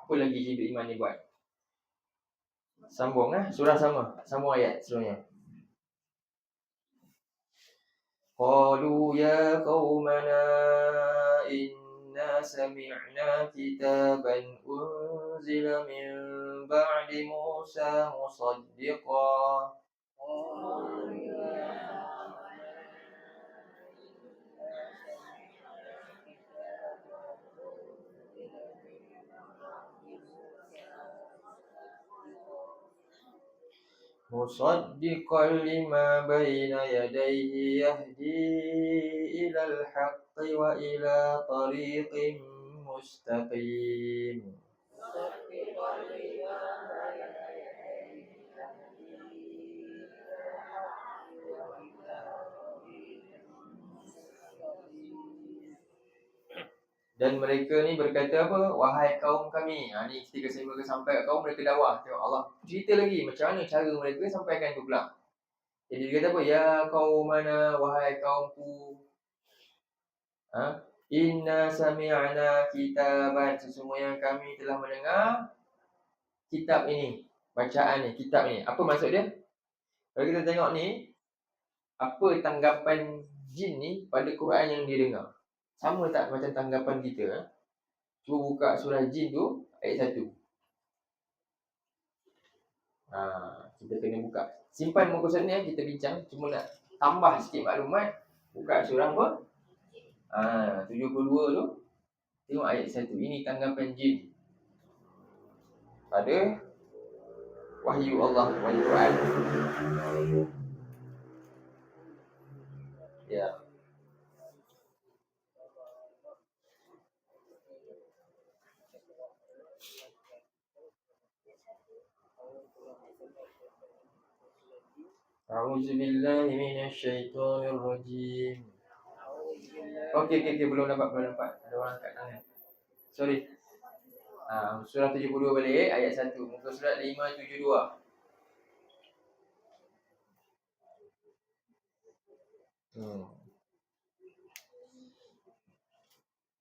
Apa lagi jin beriman ni buat? Sambung surah sama. Sambung ayat seterusnya. Qalu ya qaumana inna sami'na kitaban unzila min ba'di Musa musaddiqan. مصدقا لما بين يديه يهدي إلى الحق وإلى طريق مستقيم. Dan mereka ni berkata apa? Wahai kaum kami. Ni ketika saya mereka sampai kat kaum, mereka dakwah. Tengok Allah cerita lagi macam mana cara mereka sampaikan tu pula. Jadi dia kata apa? Ya kaum mana, wahai kaumku. Inna sami'na kitaban. Sesungguhnya kami telah mendengar kitab ini. Bacaan ni, kitab ni. Apa maksud dia? Kalau kita tengok ni, apa tanggapan jin ni pada Quran yang dia dengar? Sama tak macam tanggapan kita? Cuba buka surah Jin tu, ayat 1. Kita kena buka. Simpan muka surat ni, kita bincang. Cuma nak tambah sikit maklumat. Buka surah apa? 72 tu. Tengok ayat 1. Ini tanggapan jin pada wahyu Allah, wahyu Quran. Ya. A'udzubillahi minasyaitonir rajim. Okey, belum nampak. Ada orang angkat tangan. Sorry. Surah 72 balik, ayat 1. Muka surat 572.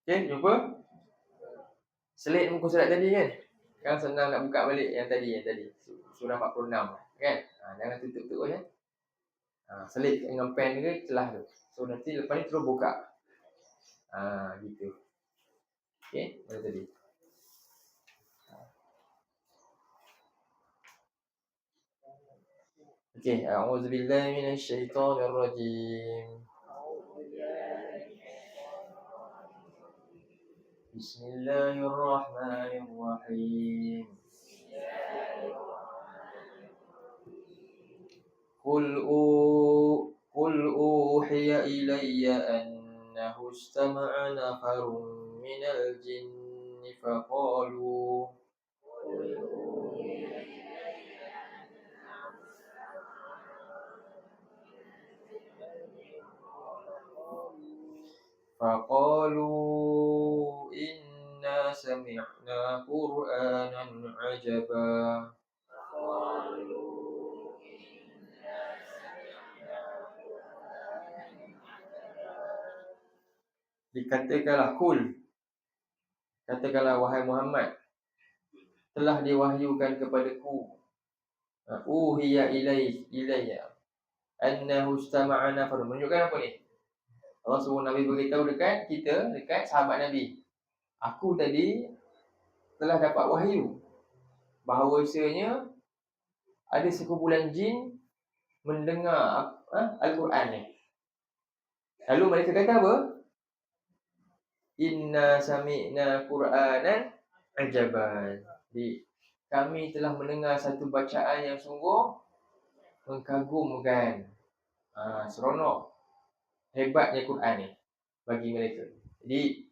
Okey, jumpa? Selit muka surat tadi kan? Kan senang nak buka balik yang tadi. Surah 46 kan? Jangan tutup tu kan? Selit dengan pen ke celah tu. So nanti lepas ni terus buka. Gitu. Okey, mana tadi? Okey, a'udzubillahi minasyaitonir rajim. Bismillahirrahmanirrahim. Qul uhiya ilayya annahu istama'a nafarun minal jinni faqalu inna sami'na Qur'anan 'ajaba. Dikatakanlah katakanlah wahai Muhammad, telah diwahyukan kepadaku, uhiya ilayya annahu istama'a nafar. Menunjukkan apa ni? Allah suruh Nabi beritahu dekat sahabat Nabi. Aku tadi telah dapat wahyu bahawasanya ada sekumpulan jin mendengar Al-Quran ni. Lalu mereka kata apa? Inna sami'na Qur'anan ajaban. Kami telah mendengar satu bacaan yang sungguh mengkagumkan. Seronok. Hebatnya Quran ni bagi mereka. Jadi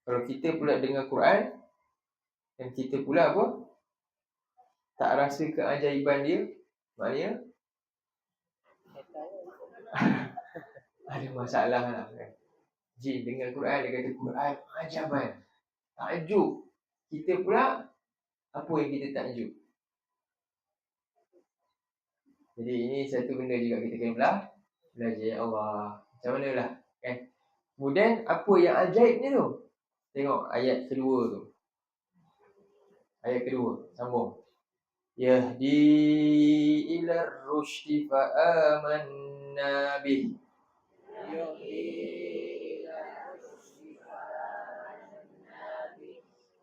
kalau kita pula dengar Quran dan kita pula apa? Tak rasa keajaiban dia, maknanya ada masalah lah kan. Jin dengar Quran, dia kata Quran ajaban, takjub. Kita pula apa yang kita takjub? Jadi ini satu benda juga kita kena belajar ya Allah. Macam mana lah kan? Kemudian apa yang ajaibnya tu? Tengok ayat kedua tu. Ayat kedua, sambung. Yahdi ila rusydi fa amanna bih.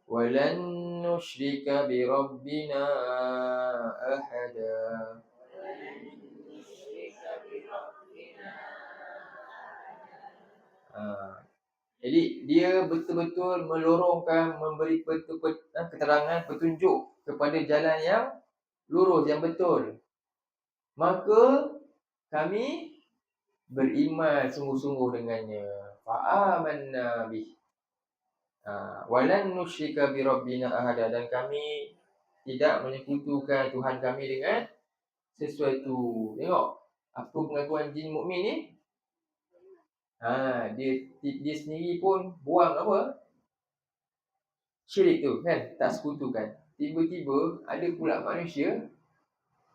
Walan nusyrika bi rabbina ahada. Jadi dia betul-betul melorongkan, memberi keterangan, petunjuk kepada jalan yang lurus, yang betul. maka kami beriman sungguh-sungguh dengannya. Fa'amanna bih. Walan nusyrika bi rabbina ahada, dan kami tidak menyekutukan Tuhan kami dengan sesuatu. Tengok apa pengakuan jin mukmin ni. Dia sendiri pun buang apa? Syirik tu kan, tak sekutukan. Tiba-tiba ada pula manusia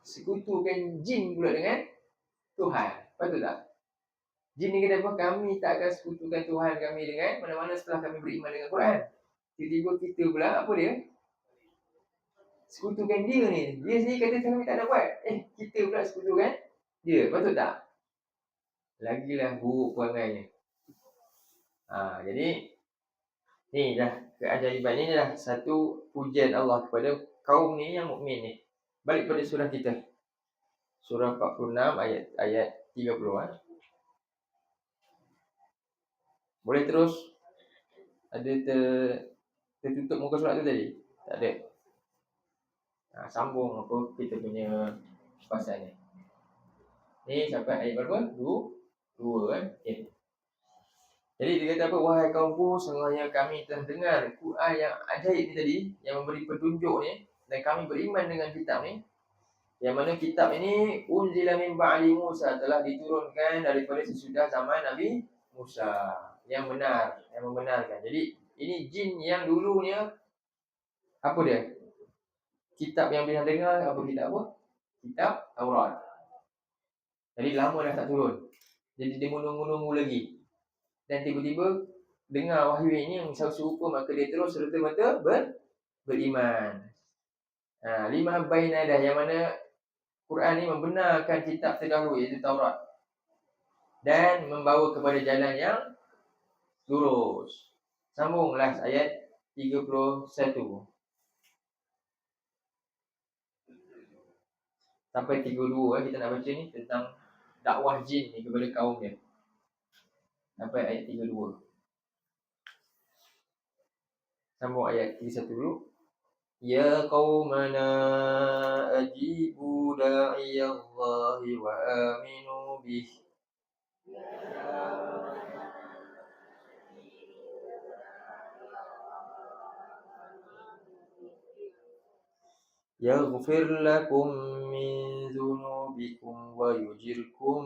sekutukan jin pula dengan Tuhan. Betul tak? Jin ni kata apa? Kami tak akan sekutukan Tuhan kami dengan mana-mana setelah kami beriman dengan Quran. Tiba-tiba kita pula apa dia? Sekutukan dia ni. Dia sendiri kata kami tak nak buat. Kita pula sekutukan dia. Betul tak? Lagilah buruk perangai. Jadi ni dah keajaiban ni dah satu pujian Allah kepada kaum ni yang mukmin ni. Balik pada surah kita. Surah 46 ayat 30. Boleh terus? Ada tertutup muka surat tu tadi? Tak ada. Sambung apa kita punya pasal ni. Ni sampai ayat berapa? 2 kan? Okay. Jadi dia kata apa? Wahai kaumku, sesungguhnya kami telah dengar Quran yang ajaib ni tadi, yang memberi petunjuk ni, dan kami beriman dengan kitab ni. Yang mana kitab ini unzila min ba'di Musa, telah diturunkan daripada sesudah zaman Nabi Musa. Yang benar, yang membenarkan. Jadi ini jin yang dulunya apa dia? Kitab yang bila dengar apa kitab apa? Kitab Taurat. Jadi lama dah tak turun. Jadi dia menunggu-nunggu lagi. Dan tiba-tiba dengar wahyu ini yang serupa, maka dia terus serta-merta beriman. Lima bainadah, yang mana Quran ni membenarkan kitab terdahulu iaitu Taurat dan membawa kepada jalan yang lurus. Sambunglah ayat 31 sampai 32. Kita nak baca ni tentang dakwah jin ni kepada kaum dia. Sampai ayat 32. Sambung ayat 31 dulu. Ya qaumana ajibu da'iyallahi wa aminu bih. Yaghfir lakum min dhunubikum wa yujirkum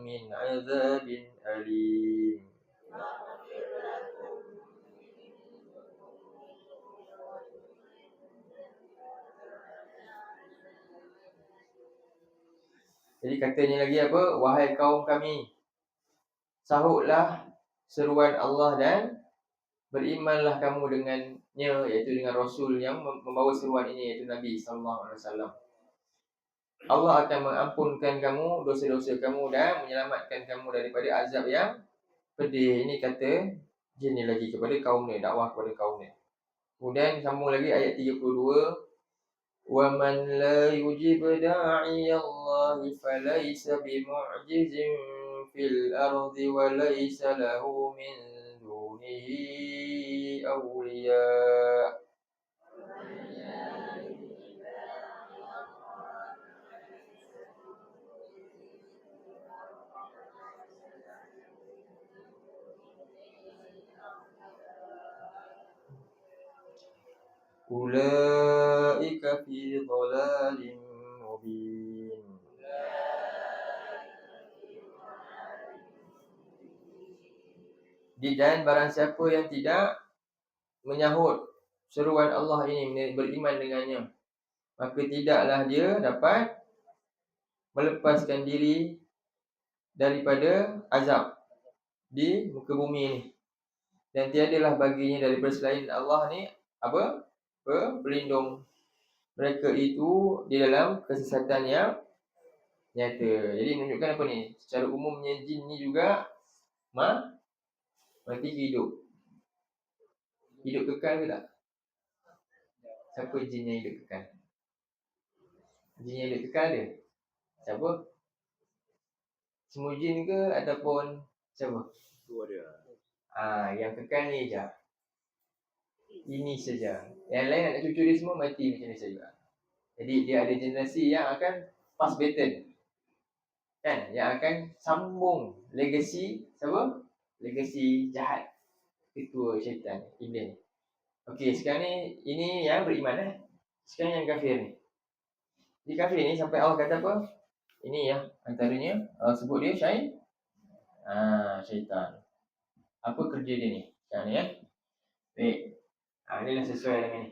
min azabin alim. Jadi katanya lagi apa? Wahai kaum kami, sahutlah seruan Allah dan berimanlah kamu dengannya, iaitu dengan Rasul yang membawa seruan ini, iaitu Nabi SAW. Allah akan mengampunkan kamu dosa-dosa kamu dan menyelamatkan kamu daripada azab yang pedih. Ini kata jin ni lagi kepada kaum ni, dakwah kepada kaum ni. Kemudian sambung lagi ayat 32. وَمَنْ لَا يُجِبْ دَاعِيَ اللَّهِ فَلَيْسَ بِمُعْجِزٍ فِي الْأَرْضِ وَلَيْسَ لَهُ مِنْ دُونِهِ أَوْلِيَاءُ. Ulaika fi dhalalin mubin. Dan barang siapa yang tidak menyahut seruan Allah ini, beriman dengannya, maka tidaklah dia dapat melepaskan diri daripada azab di muka bumi ini. Dan tiadalah baginya daripada selain Allah ni apa? Pelindung. Mereka itu di dalam kesesatan yang nyata. Jadi menunjukkan apa ni? Secara umumnya jin ni juga mati hidup. Hidup kekal ke tak? Siapa jin yang hidup kekal? Jin yang hidup kekal dia? Siapa? Semua jin ke ataupun siapa? Dua dia. Yang kekal ni je. Ini saja. Yang lain anak cucu dia semua mati macam ni saja. Jadi dia ada generasi yang akan pass baton. Kan? Yang akan sambung legasi siapa? Legasi jahat. Ketua syaitan Iblis. Okey, sekarang ni ini yang beriman. Sekarang yang kafir ni. Di kafir ni sampai Allah kata apa? Ini ya, antaranya sebut dia syaitan. Apa kerja dia ni? Sekarang ni ya. Baik. Inilah sesuai dengan ni.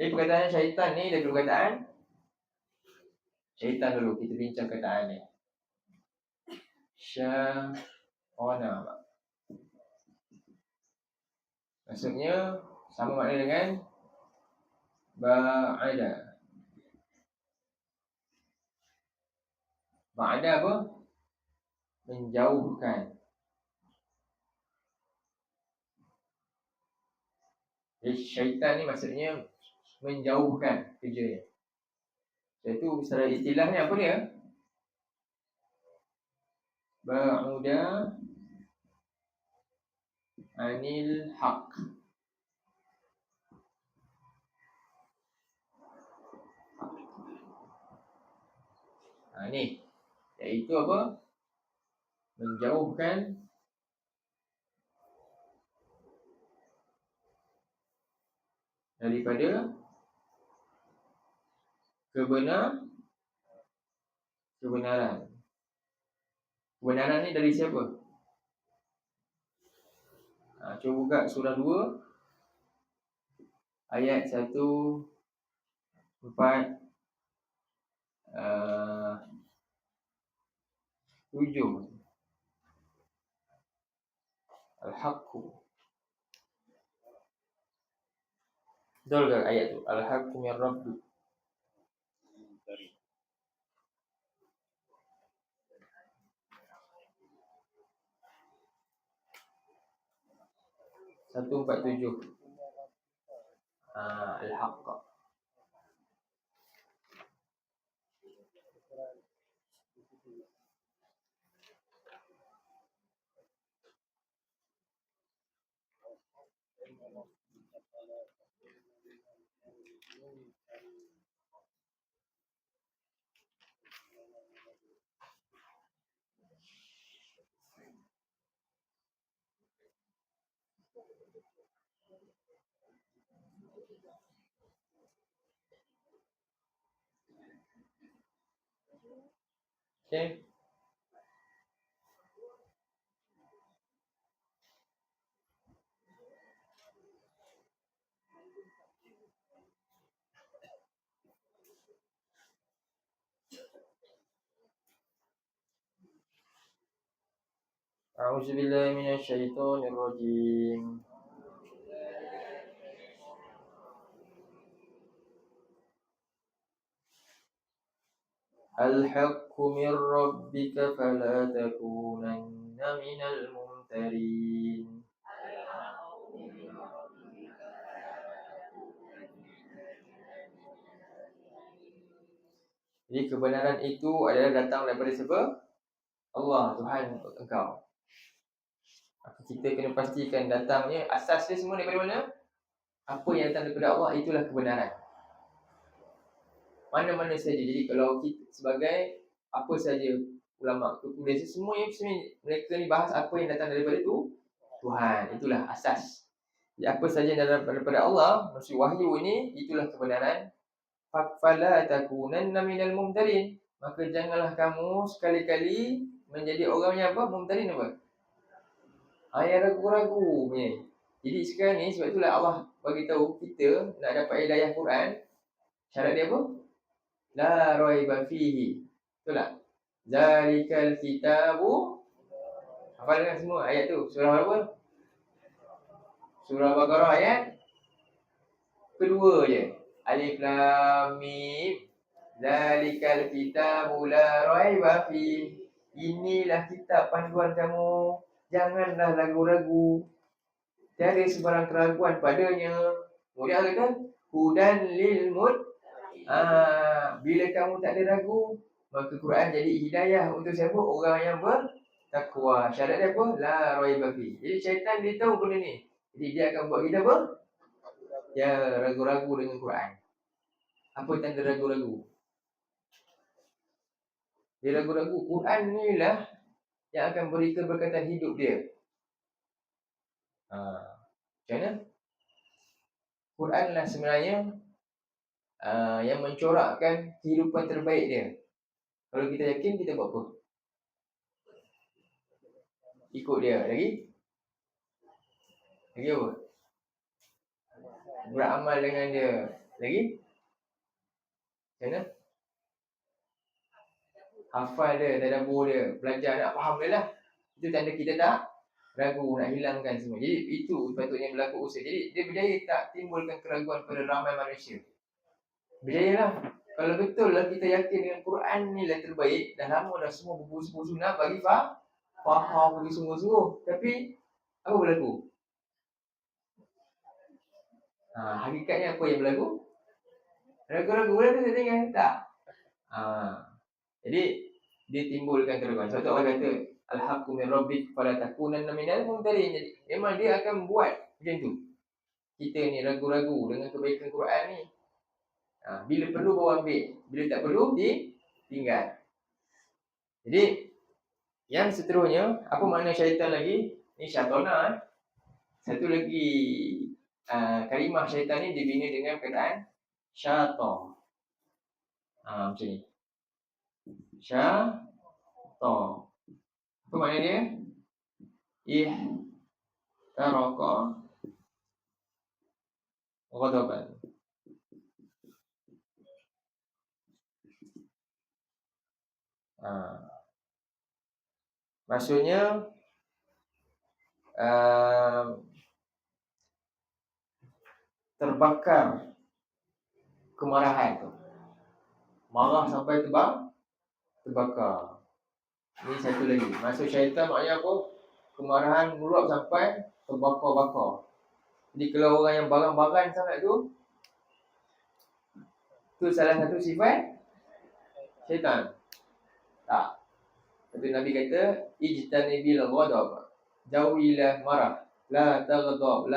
Jadi perkataan syaitan ni dari perkataan syaitan dulu. Kita bincang perkataan ni. Sya'ona. Maksudnya sama makna dengan ba'ada. Ba'ada apa? Menjauhkan. Jadi syaitan ni maksudnya menjauhkan kerjanya. Iaitu secara istilahnya apa dia? Ba'uda anil haq. Ni iaitu apa? Menjauhkan daripada kebenaran. Kebenaran ni dari siapa? Cuba buka surah 2 ayat 1 4 7. Al-Haqqu. Betul ke ayat tu? Al-Haqqu min Rabbik. Satu 4 7. Al-Haqq. Okay. A'udzubillahi minasyaitonirrajim. Al-haqqu min rabbika fala takunanna minal mumtarin. Jadi kebenaran itu adalah datang daripada siapa? Allah, Tuhan engkau. Kita kena pastikan datangnya, asas dia semua daripada mana? Apa yang datang daripada Allah, itulah kebenaran. Mana-mana saja. Jadi kalau kita sebagai apa saja ulama, kemudian semua yang mereka ni bahas apa yang datang daripada itu Tuhan, itulah asas. Jadi apa saja yang datang daripada Allah, maksud wahyu ini, itulah kebenaran. Fala takunanna minal mumtarin. Maka janganlah kamu sekali-kali menjadi orang yang apa? Mumtarin apa? Yang ragu-ragu punya. Jadi sekarang ni sebab itulah Allah bagi tahu kita nak dapat hidayah Quran, syarat dia apa? La raiba fihi. Betul tak? Zalikal kitabu. Hafal dengan semua ayat tu. Surah apa? Surah Baqarah ayat kedua je. Alif Lam Mim. Zalikal kitabu la raiba fihi. Inilah kitab panduan kamu. Janganlah ragu-ragu. Tiada sebarang keraguan padanya. Kemudian Allah kata, hudan lil bila kamu tak ada ragu, maka Quran jadi hidayah untuk siapa? Orang yang bertakwa. Syarat dia apa? La raiba fi. Jadi syaitan dia tahu benda ni. Jadi dia akan buat kita apa? Ya, ragu-ragu dengan Quran. Apa tanda ragu-ragu? Dia ragu-ragu. Quran ni lah yang akan beri keberkatan hidup dia. Macam mana? Quran lah sebenarnya yang mencorakkan kehidupan terbaik dia. Kalau kita yakin, kita buat apa? Ikut dia. Lagi apa? Beramal dengan dia. Lagi? Macam mana? Hafal dia, tadabbur dia, belajar nak faham dia lah. Itu tanda kita tak ragu nak hilangkan semua. Jadi itu sepatutnya berlaku usaha. Jadi dia berjaya tak timbulkan keraguan pada ramai manusia. Berjayalah. Kalau betul lah kita yakin dengan Quran ni lah terbaik, dah lama dah semua buku-buku sunnah bagi faham bagi sungguh-sungguh. Tapi apa berlaku? Hakikatnya apa yang berlaku? Ragu-ragu lah tu saya tengok tak? Jadi dia timbulkan keraguan. Sebab tu Allah kata al-haqqu min rabbik fala takunanna minal mumtarin. Jadi memang dia akan buat macam tu. Kita ni ragu-ragu dengan kebaikan Quran ni. Bila perlu baru ambil, bila tak perlu tinggal. Jadi yang seterusnya, apa makna syaitan lagi? Ni syaitana. Satu lagi kalimah syaitan ni dibina dengan perkataan syaitan. Macam ni. Syaitan. Apa makna dia? Taraka ghadaban. Maksudnya terbakar kemarahan tu. Marah sampai terbakar. Ini satu lagi. Maksud syaitan maknanya apa? Kemarahan meluap sampai terbakar-bakar. Jadi kalau orang yang barang-barang sangat tu salah satu sifat syaitan. Tak. Tapi Nabi kata ijtanibil ghadab. Jauhilah marah. La taghdab.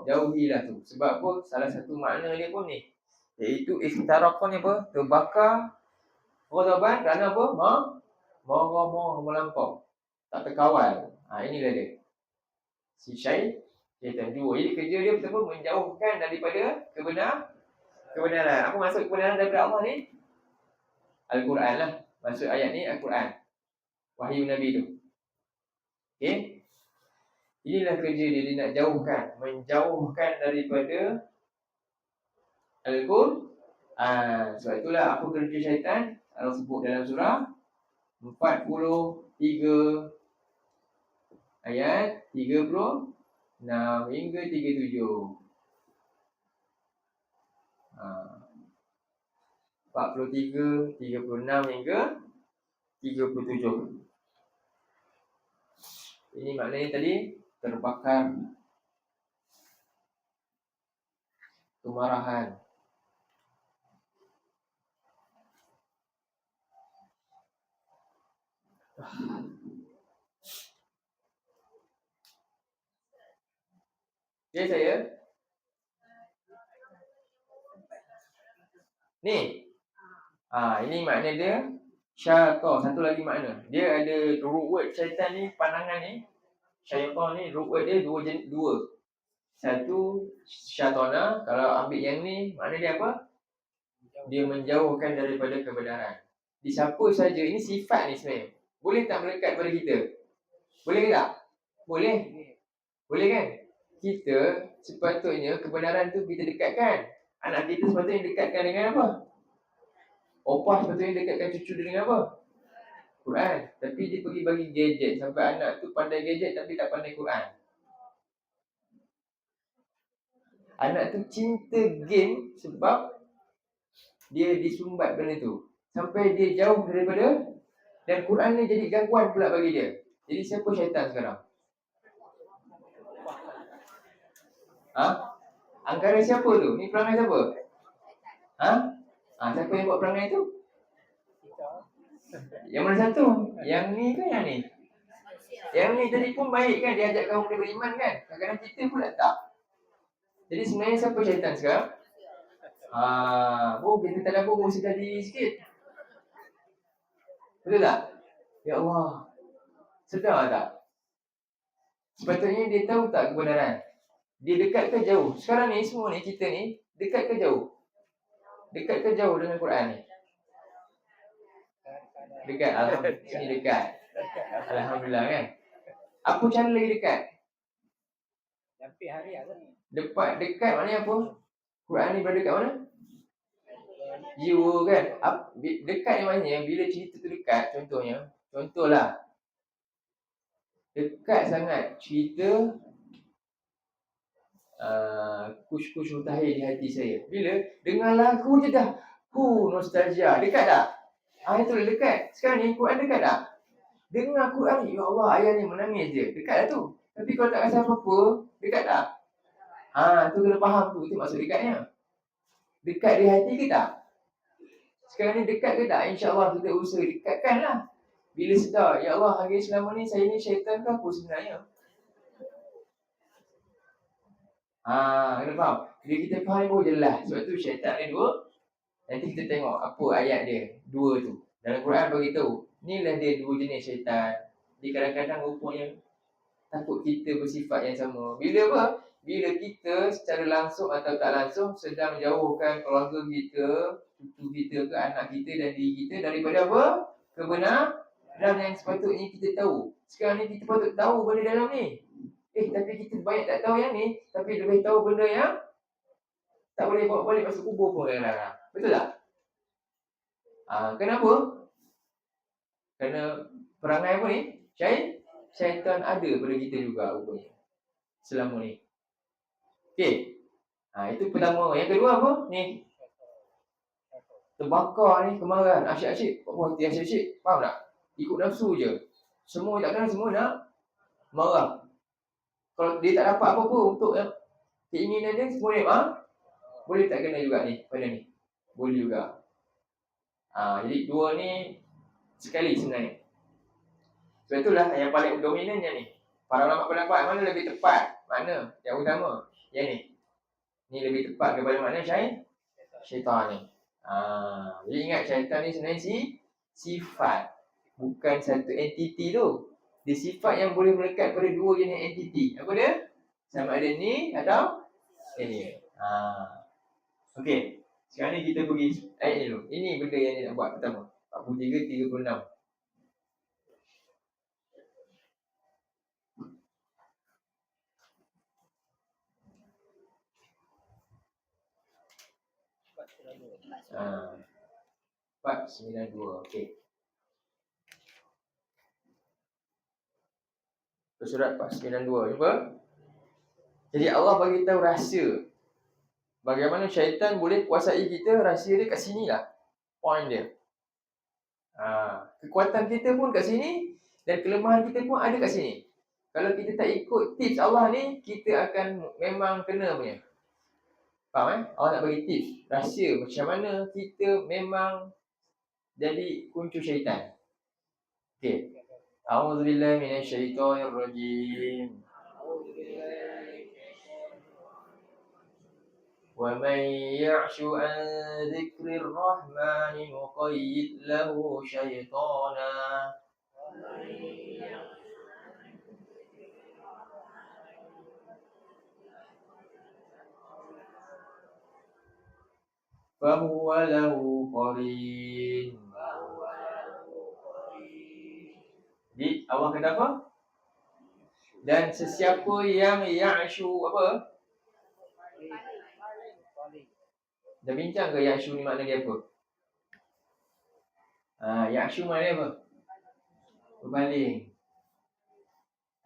Jauhilah tu. Sebab apa? Salah satu makna dia pun ni, iaitu ikhtaraqan apa? Terbakar ghadaban kerana apa? Marah melampau. Tak terkawal. Inilah dia. Si syaitan dua. Jadi kerja dia betul menjauhkan daripada kebenaran. Apa maksud kebenaran daripada Allah ni? Al-Quran lah. Maksud ayat ni Al-Quran. Wahyu Nabi tu. Okey. Inilah kerja dia nak menjauhkan daripada Al-Quran. Sebab itulah apa kerja syaitan? Allah sebut dalam surah 43 ayat 36 hingga 37. 43, 36 hingga 37. Ini maknanya tadi terbakar kemarahan. Okay, saya ni ini makna dia syaitan. Satu lagi makna. Dia ada root word syaitan ni, pandangan ni. Syaitan ni root word dia dua. Satu syaitana. Kalau ambil yang ni, makna dia apa? Dia menjauhkan daripada kebenaran. Di siapa saja, ini sifat ni sebenarnya. Boleh tak melekat pada kita? Boleh ke tak? Boleh. Boleh kan? Kita sepatutnya kebenaran tu kita dekatkan. Anak kita sepatutnya dekatkan dengan apa? Opah sepatutnya dekatkan cucu dia dengan apa? Quran. Tapi dia pergi bagi gadget. Sampai anak tu pandai gadget tapi tak pandai Quran. Anak tu cinta game sebab dia disumbat benda tu. Sampai dia jauh daripada, dan Quran ni jadi gangguan pula bagi dia. Jadi siapa syaitan sekarang? Angkara siapa tu? Ni perangai siapa? Siapa yang buat perangai tu? Yang mana satu? Yang ni ke yang ni? Yang ni tadi pun baik kan, dia ajak kamu beriman kan? Kadang-kadang kita pula tak. Jadi sebenarnya siapa syaitan sekarang? Kita tak ada apa, mesti tadi sikit. Betul tak? Ya Allah. Sedar tak? Sepatutnya dia tahu tak kebenaran? Dia dekat ke jauh? Sekarang ni semua ni kita ni dekat ke jauh? Dekat ke jauh dengan Quran ni? Dekat. Alhamdulillah. Sini dekat. Alhamdulillah kan? Apa cara lagi dekat? Dekat maknanya apa? Quran ni berada dekat mana? Jiwa kan? Dekat ni maknanya bila cerita tu dekat, contohlah dekat sangat cerita Kush-Kush Mutahir di hati saya. Bila dengar lagu je dah nostalgia. Dekat tak? Itulah dekat. Sekarang ni Quran dekat tak? Dengar Quran ni, ya Allah, ayat ni menangis je. Dekat lah tu. Tapi kalau tak rasa apa-apa, dekat tak? Tu kena faham tu. Itu maksud dekatnya. Dekat di hati ke tak? Sekarang ni dekat ke tak? InsyaAllah kita usaha dekatkan lah. Bila sedar, ya Allah, hari selama ni saya ni syaitan ke apa sebenarnya? Kena faham. Bila kita faham baru jelas. Sebab tu syaitan ni dua. Nanti kita tengok apa ayat dia. Dua tu. Dalam Quran beritahu. Inilah dia dua jenis syaitan. Dia kadang-kadang rupanya takut kita bersifat yang sama. Bila apa? Bila kita secara langsung atau tak langsung sedang menjauhkan keluarga kita, cucu kita ke anak kita dan diri kita daripada apa? Kebenaran yang sepatutnya kita tahu. Sekarang ni kita patut tahu benda dalam ni. Tapi kita banyak tak tahu yang ni. Tapi lebih tahu benda yang tak boleh bawa balik masuk kubur pun kadang-kadang. Betul tak? Kenapa? Kerana perangai apa ni? Syaitan ada pada kita juga rupanya. Selama ni. Okey. Itu pertama. Yang kedua apa? Ni. Terbakar ni kemarahan. Asyik-asyik. Apa hati asyik-asyik? Faham tak? Ikut nafsu je. Semua tak kenal, semua nak marah. Kalau dia tak dapat apa-apa untuk yang keinginan dia, semua dia boleh tak kena juga ni pada ni? Boleh juga. Jadi dua ni sekali sebenarnya. Sebab itulah yang paling dominan yang ni. Para ulama pendapat mana lebih tepat? Mana yang utama? Yang ni. Ni lebih tepat kepada mana syaitan ni. Jadi ingat syaitan ni sebenarnya sifat. Bukan satu entiti tu. Dia sifat yang boleh melekat pada dua jenis entiti. Apa dia? Sama ada ni atau ini. Okey. Sekarang ni kita pergi ayat ni dulu. Ini benda yang dia nak buat pertama. 43, 36. Ah. 492. Okey. Surat 492. Jumpa? Jadi Allah bagi tahu rahsia. Bagaimana syaitan boleh kuasai kita, rahsia dia kat sini lah. Point dia. Kekuatan kita pun kat sini dan kelemahan kita pun ada kat sini. Kalau kita tak ikut tips Allah ni, kita akan memang kena punya. Faham Allah nak bagi tips, rahsia macam mana kita memang jadi kuncu syaitan. Okey. A'udzubillahi minasyaitonirrajim. وَمَنْ يَعْشُ عَنْ ذِكْرِ الرَّحْمَنِ نُقَيِّضْ لَهُ شَيْطَانًا فَهُوَ لَهُ قَرِينٌ. Jadi Allah kata apa? Dan sesiapa yang ya'shu apa? Dah bincang ke ya'shu ni makna dia apa? Ya'shu makna apa? Berpaling.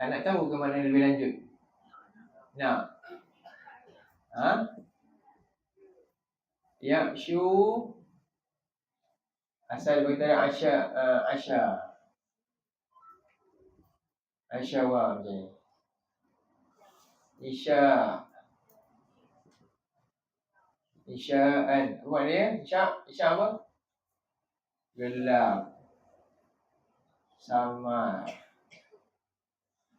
Nak tahu ke mana lebih lanjut? Nak? Ya'shu asal daripada asyawa macam ni. Isya'an. Apa makna dia? Isya' apa? Gelap. Samar.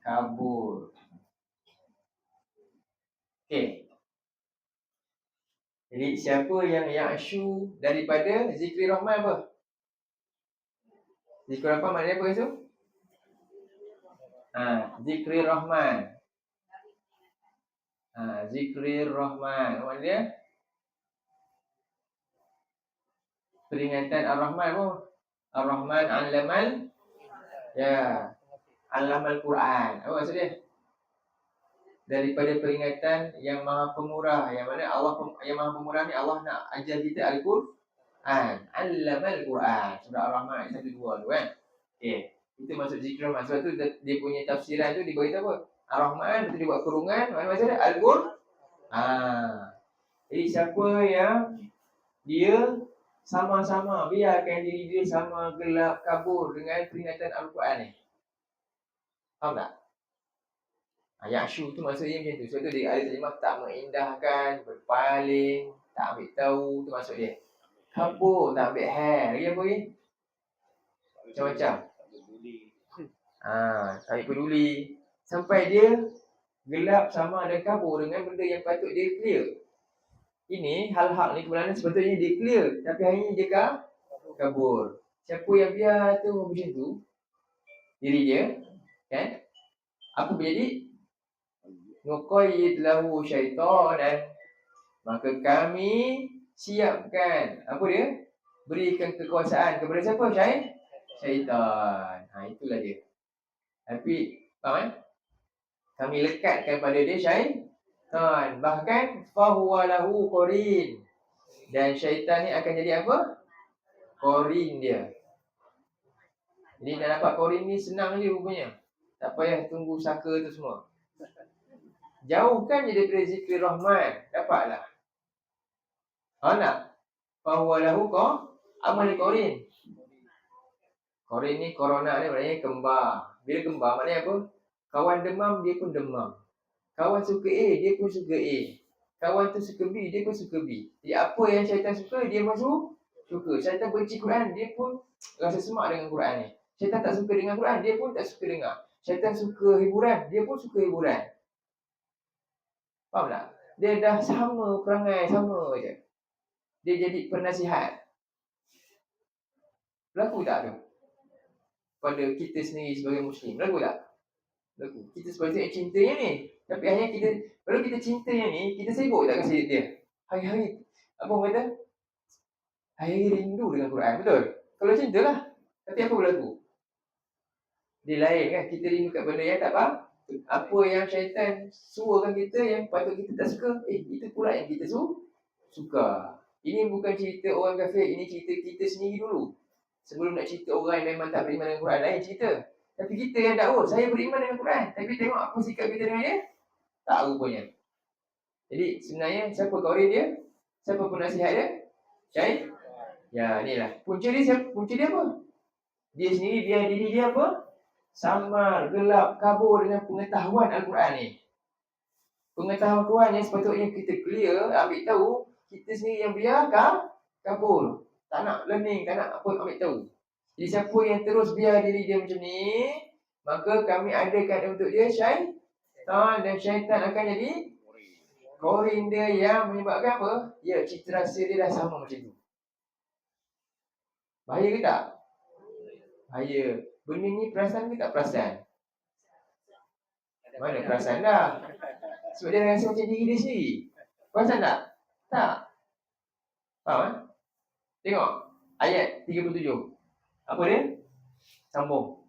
Kabur. Okey. Jadi siapa yang ya'shu daripada zikri rahman apa? Zikrul apa maknanya apa itu? Zikrir Rahman. Zikrir Rahman. Apa dia? Peringatan Ar-Rahman apa? Ar-Rahman Allamal. Ya. Allamal Quran. Apa maksud dia? Daripada peringatan yang Maha Pemurah. Yang mana Allah yang Maha Pemurah ni Allah nak ajar kita Al-Quran. Allamal Quran. Surah Ar-Rahman 1 2 tu kan. Okey. Itu maksud zikir Rahman. Sebab tu dia punya tafsiran tu dia beritahu apa? Ar-Rahman, betul dia buat kurungan. Mana maksud dia? Al-Quran. Jadi siapa yang dia sama-sama biarkan diri dia sama gelap kabur dengan peringatan Al-Quran ni. Faham tak? Ya'shu tu maksudnya macam tu. Sebab tu dia ada terjemah tak mengindahkan, berpaling, tak ambil tahu. Tu maksud dia. Kabur, tak ambil hair. Lagi apa lagi? Macam-macam. Tak ambil peduli. Sampai dia gelap sama ada kabur dengan benda yang patut dia clear. Ini hal-hal ni kebenaran sepatutnya dia clear. Tapi hari ni dia kabur. Siapa yang biar tu macam tu, diri dia, kan? Apa berjadi? Nuqayyid lahu syaitanan. Maka kami siapkan, apa dia? Berikan kekuasaan kepada siapa? Syaitan. Itulah dia. Tapi, faham kan? Kami lekatkan pada dia syaitan. Bahkan, fahuwa lahu qarin. Dan syaitan ni akan jadi apa? Qarin dia. Jadi nak dapat qarin ni senang je rupanya. Tak payah tunggu saka tu semua. Jauhkan je daripada zikir Rahman. Dapatlah. Nak? Fahuwa lahu amal qarin. Qarin ni, corona ni maknanya kembar. Bila kembar maknanya apa? Kawan demam, dia pun demam. Kawan suka A, dia pun suka A. Kawan tu suka B, dia pun suka B. Jadi apa yang syaitan suka, dia pun suka. Syaitan benci Quran, dia pun rasa semak dengan Quran ni. Syaitan tak suka dengan Quran, dia pun tak suka dengar. Syaitan suka hiburan, dia pun suka hiburan. Faham tak? Dia dah sama perangai, sama je. Dia jadi penasihat. Berlaku tak tu? Pada kita sendiri sebagai Muslim. Berlaku tak? Berlaku. Kita sepatutnya cinta yang ni. Tapi hanya kita, kalau kita cinta yang ni, kita sibuk tak kasi dia? Hari-hari. Apa orang kata? Hari-hari rindu dengan Quran. Betul? Kalau cinta lah. Tapi apa berlaku? Dia lain kan? Kita rindu kat benda yang tak faham. Apa yang syaitan suruhkan kita yang patut kita tak suka, itu pula yang kita suka. Ini bukan cerita orang kafir, ini cerita kita sendiri dulu. Sebelum nak cerita orang yang memang tak beriman dengan Quran, lain cerita. Tapi kita yang dakwah, saya beriman dengan Quran. Tapi tengok apa sikap kita dengan dia, tak rupanya. Jadi sebenarnya siapa qarin dia? Siapa penasihat dia? Syaitan. Ya, inilah. Punca dia apa? Dia sendiri, biar diri dia apa? Samar, gelap, kabur dengan pengetahuan Al-Quran ni. Pengetahuan Quran yang sepatutnya kita clear, ambil tahu, kita sendiri yang biar kabur. Tak nak learning, tak nak apa ambil tahu. Jadi siapa yang terus biar diri dia macam ni, maka kami adakan untuk dia syaitan. Dan syaitan akan jadi qarin dia yang menyebabkan apa? Ya, cita rasa dia dah sama macam tu. Bahaya ke tak? Bahaya. Benda ni perasan ke tak perasan? Mana perasan dah? Sebab dia rasa macam diri dia sendiri. Perasan tak? Tak. Faham? Tengok ayat 37. Apa dia? Sambung.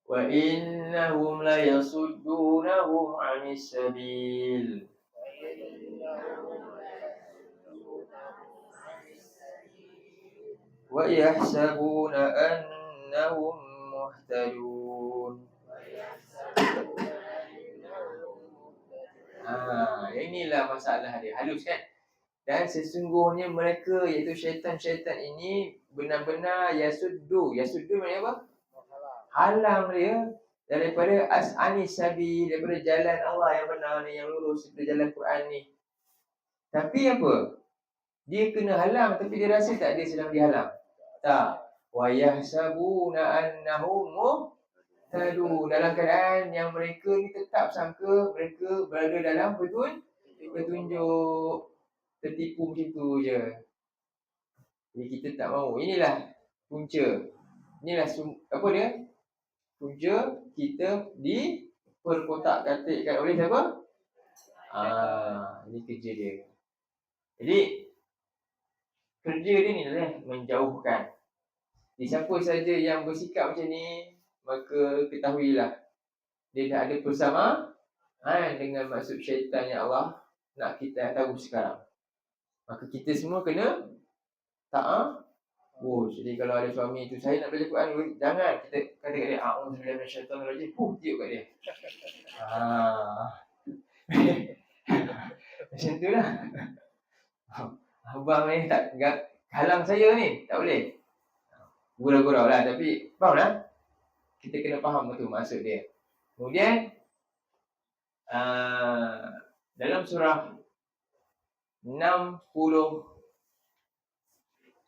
Wa innahum la yasuddunahum 'anis sabil. Wa yahsabuna annahum muhtadun. Inilah masalah dia. Halus kan? Dan sesungguhnya mereka, iaitu syaitan-syaitan ini, benar-benar yasuddu. Yasuddu maknanya apa? Halang dia daripada anis sabi, daripada jalan Allah yang benar ni, yang lurus, daripada jalan Quran ni. Tapi apa? Dia kena halang, tapi dia rasa tak dia sedang dihalang. Tak. Wa yahsabuna annahum muhtadun. Dalam keadaan yang mereka ni tetap sangka mereka berada dalam petunjuk. Tertipu macam tu je. Jadi kita tak mahu. Inilah punca. Inilah apa dia? Punca kita diperkotak-katikkan oleh siapa? Ini kerja dia. Jadi kerja dia ni adalah menjauhkan. Jadi siapa saja yang bersikap macam ni, maka ketahuilah dia dah ada persamaan dengan maksud syaitan yang Allah nak kita tahu sekarang. Maka kita semua kena taat. Jadi kalau ada suami tu, saya nak belajar Quran, jangan kita kata kat dia, a'udzubillahi minasyaitonirrajim, tiup kat dia. Macam tu lah. Abang ni tak halang saya ni, tak boleh. Gurau-gurau lah, tapi faham lah. Kita kena faham betul maksud dia. Kemudian dalam surah 60,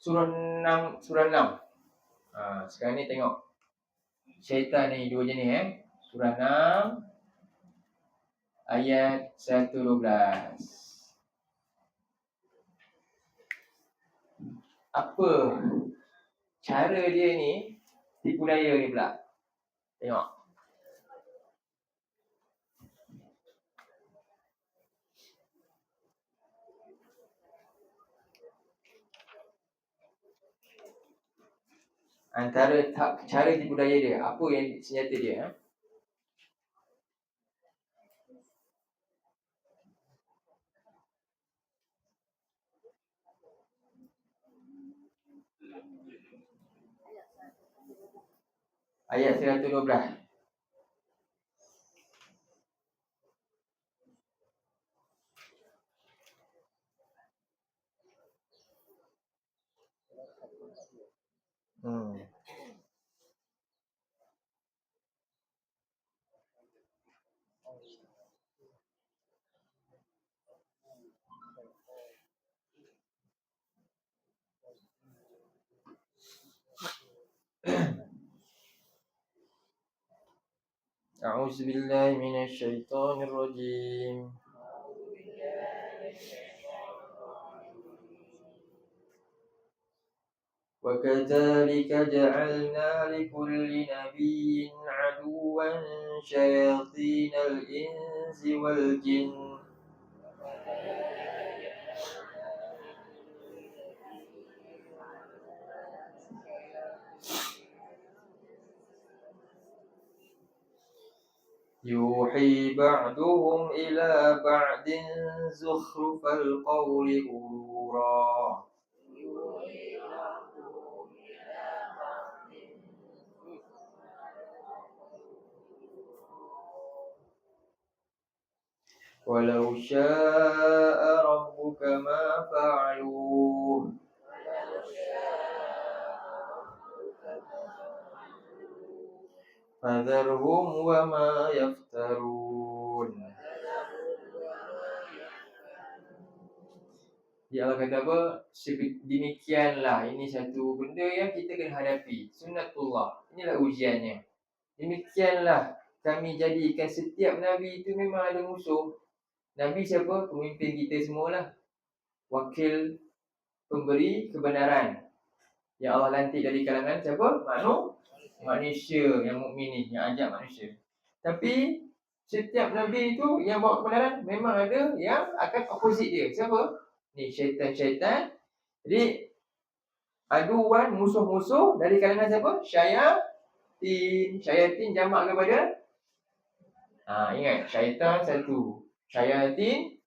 surah 6. Sekarang ni tengok syaitan ni dua jenis Surah 6 ayat 112. Apa cara dia ni tipu daya ni pula? Tengok. Antara cara tipu daya dia, apa yang senjata dia? Ayat 112. A'udzubillahi minasyaitonirrajim. وَكَذَلِكَ جَعَلْنَا لِكُلِّ نَبِيٍّ عَدُوًّا شَيَاطِينَ الْإِنسِ وَالْجِنِّ يُوحِي بَعْضُهُمْ إِلَى بَعْضٍ زُخْرُفَ الْقَوْلِ غُرُورًا. وَلَوْ شَاءَ رَبُّكَ مَا فَعَلُوهُ فَذَرْهُمْ وَمَا يَفْتَرُونَ. Ya Allah kata apa? Demikianlah, ini satu benda yang kita kena hadapi. Sunnatullah. Inilah ujiannya. Demikianlah kami jadikan setiap Nabi itu memang ada musuh. Nabi siapa? Pemimpin kita semualah. Wakil pemberi kebenaran yang Allah lantik dari kalangan siapa? Manusia yang mukmin ni, yang ajak manusia. Tapi setiap Nabi itu yang bawa kebenaran memang ada yang akan opposite dia. Siapa? Ni syaitan-syaitan. Jadi aduan, musuh-musuh dari kalangan siapa? Syayatin. Syayatin jamak kepada ingat, syaitan satu, syayatin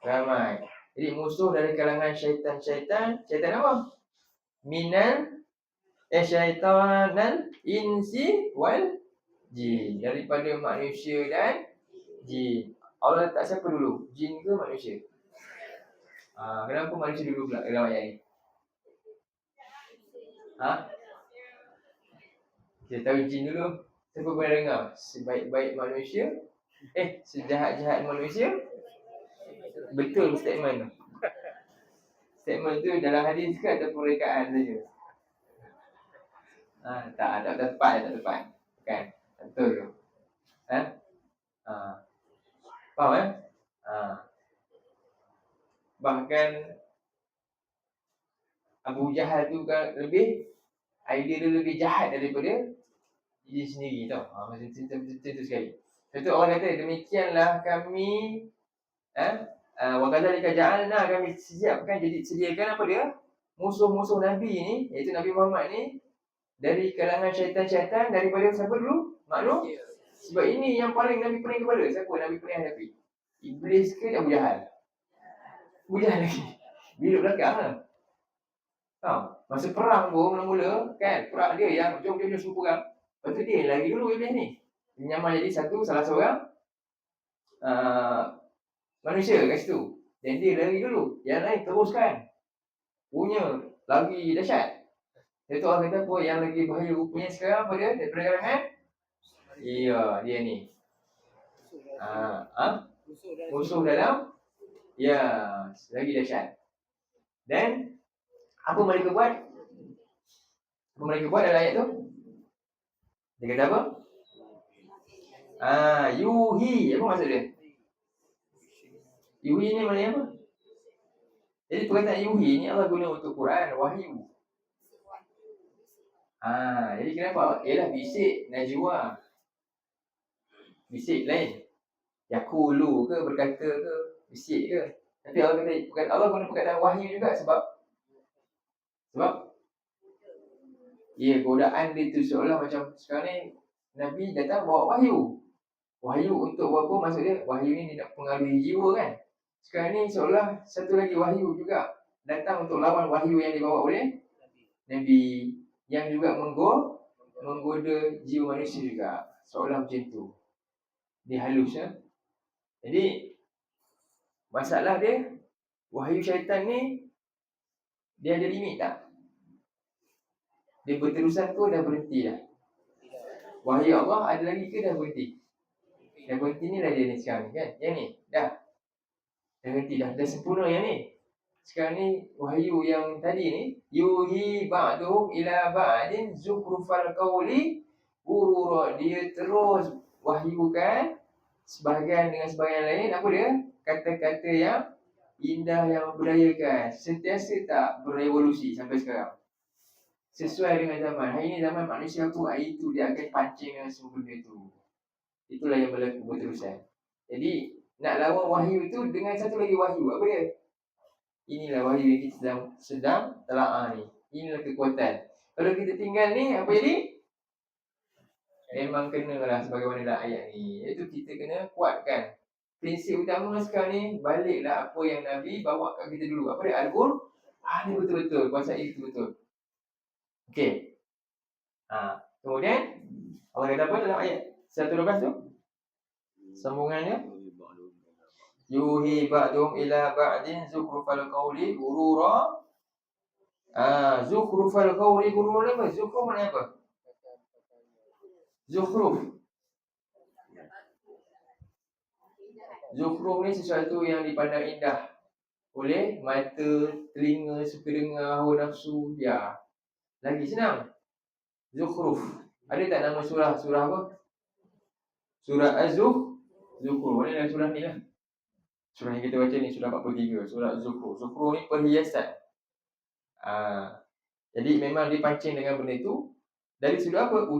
ramai. Jadi musuh dari kalangan syaitan-syaitan. Syaitan apa? Syaitanal insi wal jin. Daripada manusia dan jin. Allah letak siapa dulu? Jin ke manusia? Kenapa manusia dulu pula dalam ayat ni? Kita tahu jin dulu. Siapa pernah dengar? Sebaik-baik manusia, sejahat-jahat manusia. Betul statement tu. Statement tu dalam hadis ke ataupun rekaan saja? Tak tepat. Kan? Betul tu. Faham Bahkan Abu Jahal tu kan lebih idea dia lebih jahat daripada diri sendiri tau. Macam tu sekali. Lepas tu orang kata demikianlah kami wa kadzalika ja'alna, kami sediakan apa dia? Musuh-musuh Nabi ni, iaitu Nabi Muhammad ni, dari kalangan syaitan-syaitan, daripada siapa dulu? Maklum? Sebab ini yang paling Nabi pening kepada. Siapa Nabi pening hadapi? Iblis ke Abu Jahal? Abu Jahal lagi. Bila belakang lah. Masa perang pun mula-mula kan, perang dia yang jom suruh perang. Lepas tu dia lagi dulu Iblis ni. Dia nyamar jadi salah seorang manusia kat situ. Dan dia lagi dulu. Yang lain teruskan. Punya lagi dahsyat. Itu orang kata apa yang lagi bahaya rupanya sekarang apa dia? Daripada kalangan? Iya, dia ni. Musuh dalam? Ya, lagi dahsyat. Dan apa mereka buat? Apa mereka buat dalam ayat tu? Dia kata apa? Yuhi. Apa maksud dia? Yuhi ni maknanya apa? Jadi perkataan yuhi ni Allah guna untuk Quran, wahyu. Jadi kenapa? Ialah bisik najwa. Bisik lain. Yakulu ke, berkata ke, bisik ke. Tapi Allah guna perkataan wahyu juga sebab godaan dia tu seolah macam sekarang ni Nabi datang bawa wahyu. Wahyu untuk apa? Maksud dia wahyu ni dia nak pengaruhi jiwa kan. Sekarang ni seolah satu lagi wahyu juga datang untuk lawan wahyu yang dibawa oleh Nabi, yang juga menggoda jiwa manusia juga. Seolah macam tu. Dia halus ya. Jadi masalah dia, wahyu syaitan ni dia ada limit tak? Dia berterusan ke dah berhenti dah? Wahyu Allah ada lagi ke dah berhenti? Dah berhenti ni lah dia ni sekarang ni kan? Yang ni dah berhenti dah sempurna yang ni. Sekarang ni wahyu yang tadi ni, yuhi ba'duhum ila ba'din zukhrufal qawli ghurura. Dia terus wahyukan sebahagian dengan sebahagian lain. Apa dia? Kata-kata yang indah, yang memberdayakan. Sentiasa tak berevolusi sampai sekarang. Sesuai dengan zaman. Hari ini zaman manusia tu, hari itu dia akan pancing dengan semua benda tu. Itulah yang berlaku berterusan. Jadi nak lawan wahyu itu dengan satu lagi wahyu. Apa dia? Inilah wahyu yang kita sedang telaah ni. Inilah kekuatan. Kalau kita tinggal ni, apa jadi? Memang kenalah sebagaimana dalam ayat ni. Iaitu kita kena kuatkan. Prinsip utama sekarang ni, baliklah apa yang Nabi bawa kat kita dulu. Apa dia? Al-Qur'an. Ni betul-betul. Kuasai itu betul. Okey. Kemudian Allah kata apa dalam ayat 112 tu? Sambungannya. Yuhi ba'dum ila ba'din zukhrufal qawli ghurura. Zukhrufal qawli ghurura apa? Zukhruf maknanya apa? Zukhruf ni sesuatu yang dipandang indah oleh mata, telinga, suka dengar, hawa nafsu. Ya. Lagi senang. Zukhruf. Ada tak nama surah apa? Surah Az-Zukhruf. Mana dalam surah ni lah. Surah yang kita baca ni surah 43, surah Az-Zukhruf. Zukhruf ni perhiasan. Jadi memang dipancing dengan benda itu dari sudut apa?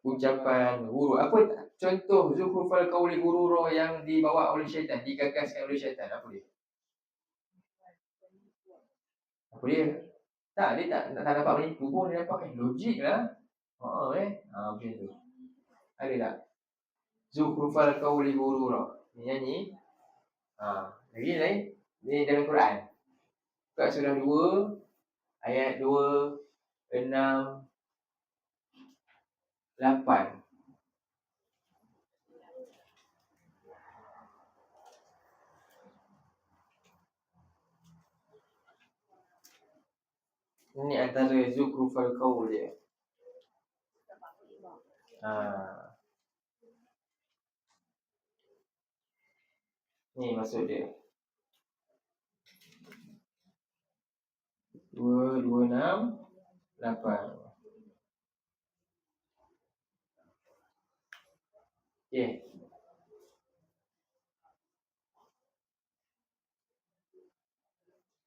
Ucapan guru. Apa contoh zukhrufal qawli gurura yang dibawa oleh syaitan, digagaskan oleh syaitan? Apa dia? Dia tak dapat menipu pun, dia dapat logik lah. Macam tu. Ada tak? Zukhrufal qawli gurura. Ni nyanyi. Lagi lain. Ni dalam Quran. Kat surah 2 ayat 2, 6, 8. Ini antara zukhrufal qawl dia. Ni maksud dia. 2, 6, 8. Okey.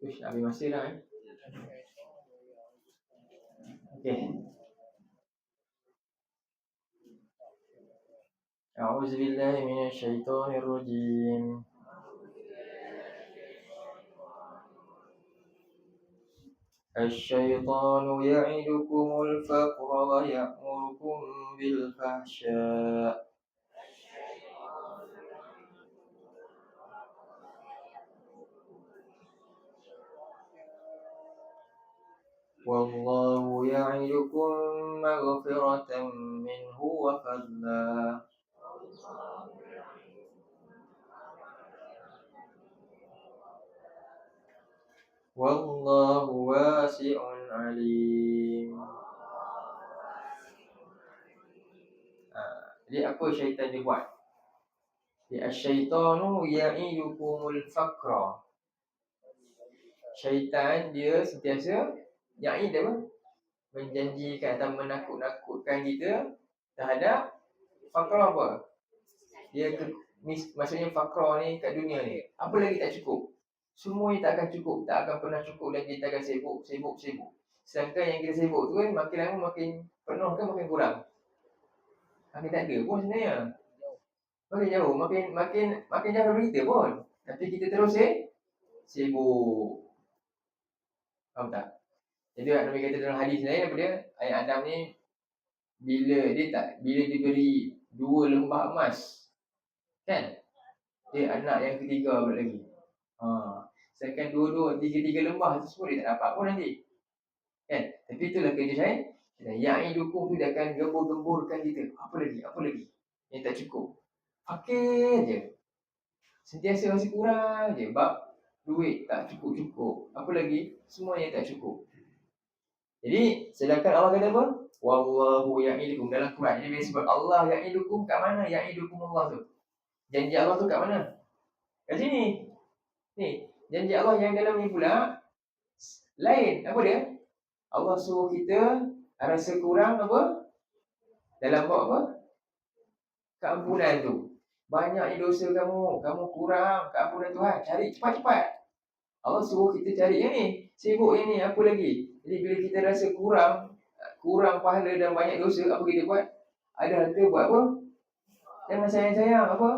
Nak ambil masa dah Okey. A'udzubillahi minasyaitonirrajim. الشيطان يعدكم الفقر ويأمركم بالفحشاء والله يعدكم مغفرة منه وفضلا والله واسع عليم. Jadi apa syaitan dia buat? Asyaitanu ya'idukumul faqra. Syaitan dia sentiasa ya'id apa? Menjanjikan atau menakut-nakutkan kita terhadap faqra apa? Maksudnya faqra ni kat dunia ni. Apa lagi tak cukup? Semua ni tak akan cukup, tak akan pernah cukup dan kita akan sibuk. Sedangkan yang kita sibuk tu kan makin lama makin penuh kan makin kurang. Makin tak ada pun sebenarnya. Makin jauh, makin jauh dari kita pun. Tapi kita terus sibuk. Faham tak? Jadi Nabi kata dalam hadis lain apa dia? Ayat Adam ni bila diberi 2 lembah emas. Kan? Dia anak yang ketiga pula lagi. Sedangkan 3 lembah tu semua dia tak dapat pun nanti. Kan? Tapi itulah kerja saya. Yang dukung tu dia akan gembur-gemburkan kita. Apa lagi? Yang tak cukup. Fakir je. Sentiasa masih kurang je. Bab duit tak cukup-cukup. Apa lagi? Semua yang tak cukup. Jadi, sedangkan Allah kata apa? Wallahu ya'idukum dalam Quran. Jadi, bila sebut Allah ya'idukum kat mana? Ya'idukum Allah tu. Janji Allah tu kat mana? Kat sini. Ni, janji Allah yang dalam ni pula lain. Apa dia? Allah suruh kita rasa kurang apa? Dalam bab apa? Keampunan tu. Banyak dosa kamu kurang keampunan Tuhan. Cari cepat-cepat. Allah suruh kita cari yang ni. Sibuk yang ni, apa lagi? Jadi bila kita rasa kurang pahala dan banyak dosa, apa kita buat? Ada harta buat apa? Jangan sayang-sayang apa?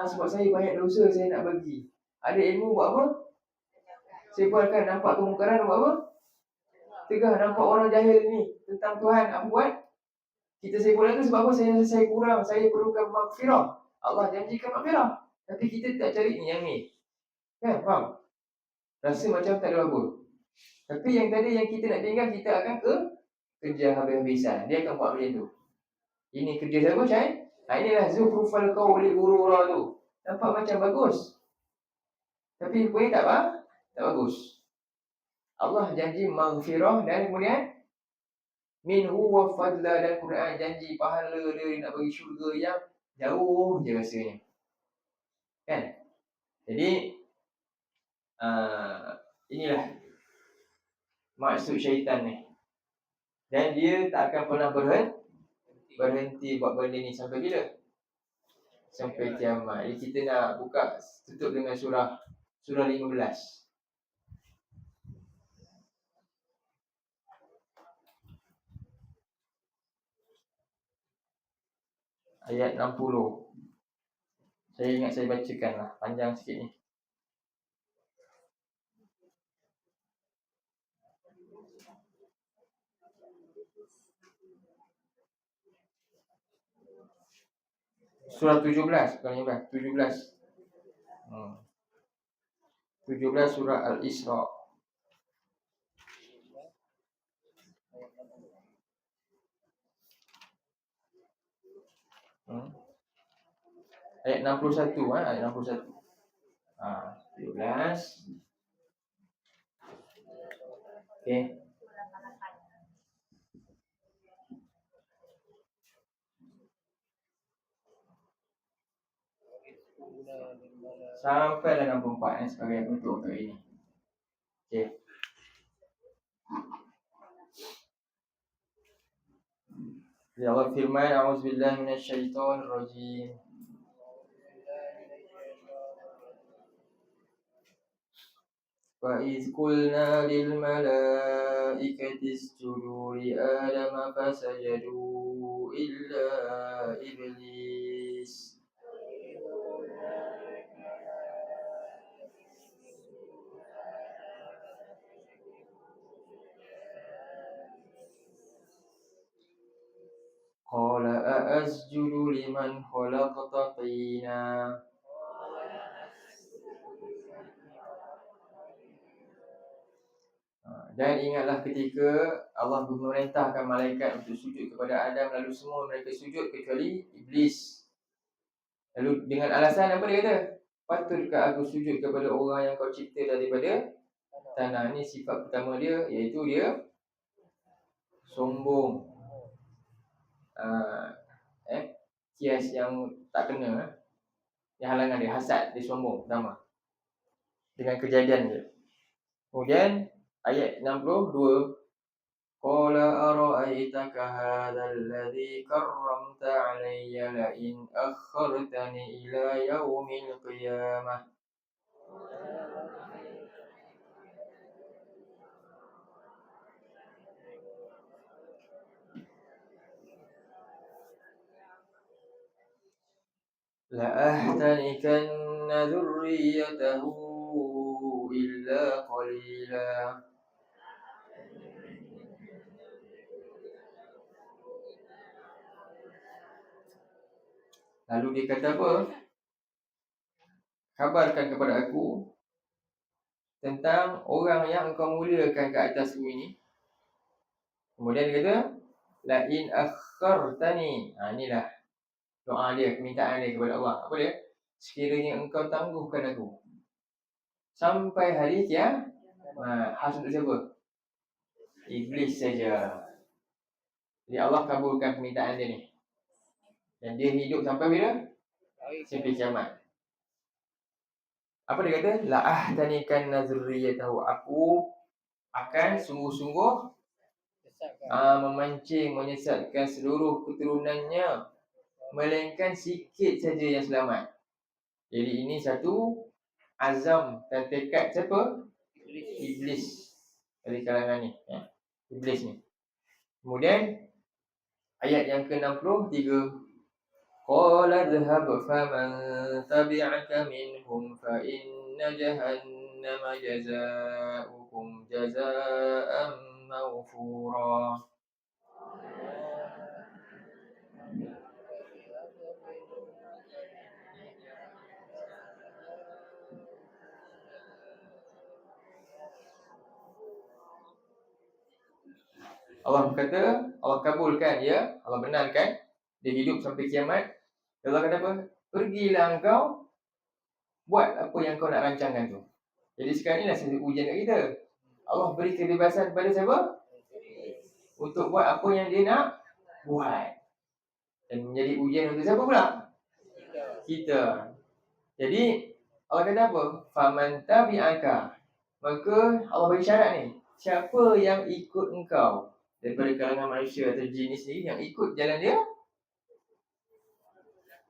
Sebab saya banyak dosa saya nak bagi. Ada ilmu buat apa? Sebarkan, nampak kemungkaran buat apa? Tegah, nampak orang jahil ni tentang Tuhan, apa buat? Kita sebarkan tu sebab apa? Saya kurang, saya perlukan maghfirah. Allah janjikan maghfirah. Tapi kita tak cari ni yang ni. Kan, faham? Rasa macam tak ada apa. Tapi yang tadi yang kita nak tinggal, kita akan kerja habis-habisan. Dia akan buat macam tu. Ini kerja siapa, Syai? Inilah zukhrufal qawli ghurura tu. Nampak macam bagus. Tapi rupanya tak bagus. Allah janji maghfirah dan kemudian minhu wa fadla dan Quran janji pahala dia nak bagi syurga yang jauh je rasanya. Kan? Jadi inilah maksud syaitan ni. Dan dia tak akan pernah berhenti buat benda ni sampai bila? Sampai kiamat. Jadi kita nak buka tutup dengan surah 15. Ayat 60. Saya ingat saya bacakan lah. Panjang sikit ni. Surah 17. Bukan 15. 17. 17 surah Al-Isra. Ayat 61. Ayat 61. 17. Okay. Sampai dalam 64 sebagai penutup untuk ini. Okay. Ya Allah firman, a'udzubillahi minasyaitonirrajim. فإذ قلنا للملائكة اسجدوا لآدم فسجدوا إلا إبليس قال أأسجد لمن خلقت طينا. Dan ingatlah ketika Allah memerintahkan malaikat untuk sujud kepada Adam, lalu semua mereka sujud kecuali Iblis. Lalu dengan alasan apa dia kata? Patutkah aku sujud kepada orang yang kau cipta daripada tanah? Ini sifat pertama dia, iaitu dia sombong. Kias yang tak kena, yang halangan dia, hasad, dia sombong pertama dengan kejadian dia. Kemudian ayat 62, qala ara'aitaka hadzal ladzi karramta 'alayya la in akhartani ila yaumil qiyamah la ahtanikanna dzurriyyatahu illa qalila. Lalu dia kata apa? Kabarkan kepada aku tentang orang yang engkau muliakan ke atas bumi ini. Kemudian dia kata, la in akhartani. Inilah doa dia, permintaan dia kepada Allah. Apa dia? Sekiranya engkau tangguhkan aku sampai hari kiamat. Khas untuk siapa? Iblis saja. Jadi Allah kabulkan permintaan dia ni. Dan dia hidup sampai bila? Sampai kiamat. Apa dia kata? La ahtanikan nazurriyatahu. Aku akan sungguh-sungguh memancing, menyesatkan seluruh keturunannya, melainkan sikit saja yang selamat. Jadi ini satu azam dan tekad siapa? Iblis. Dari kalangan ni, Iblis ni. Kemudian ayat yang ke-63, qala dhhab faman tabi'aka minhum fa inna jahannama jazaa'ukum jazaa'an mawfura. Allah berkata, Allah kabulkan ya, Allah benarkan dia hidup sampai kiamat. Allah kata apa? Pergilah engkau buat apa yang kau nak rancangkan tu. Jadi sekarang ni lah satu ujian kat kita. Allah beri kebebasan kepada siapa? Untuk buat apa yang dia nak buat. Dan menjadi ujian untuk siapa pula? Kita. Jadi Allah kata apa? Faman tabi'aka. Maka Allah bagi syarat ni. Siapa yang ikut engkau daripada kalangan manusia atau jin sendiri yang ikut jalan dia,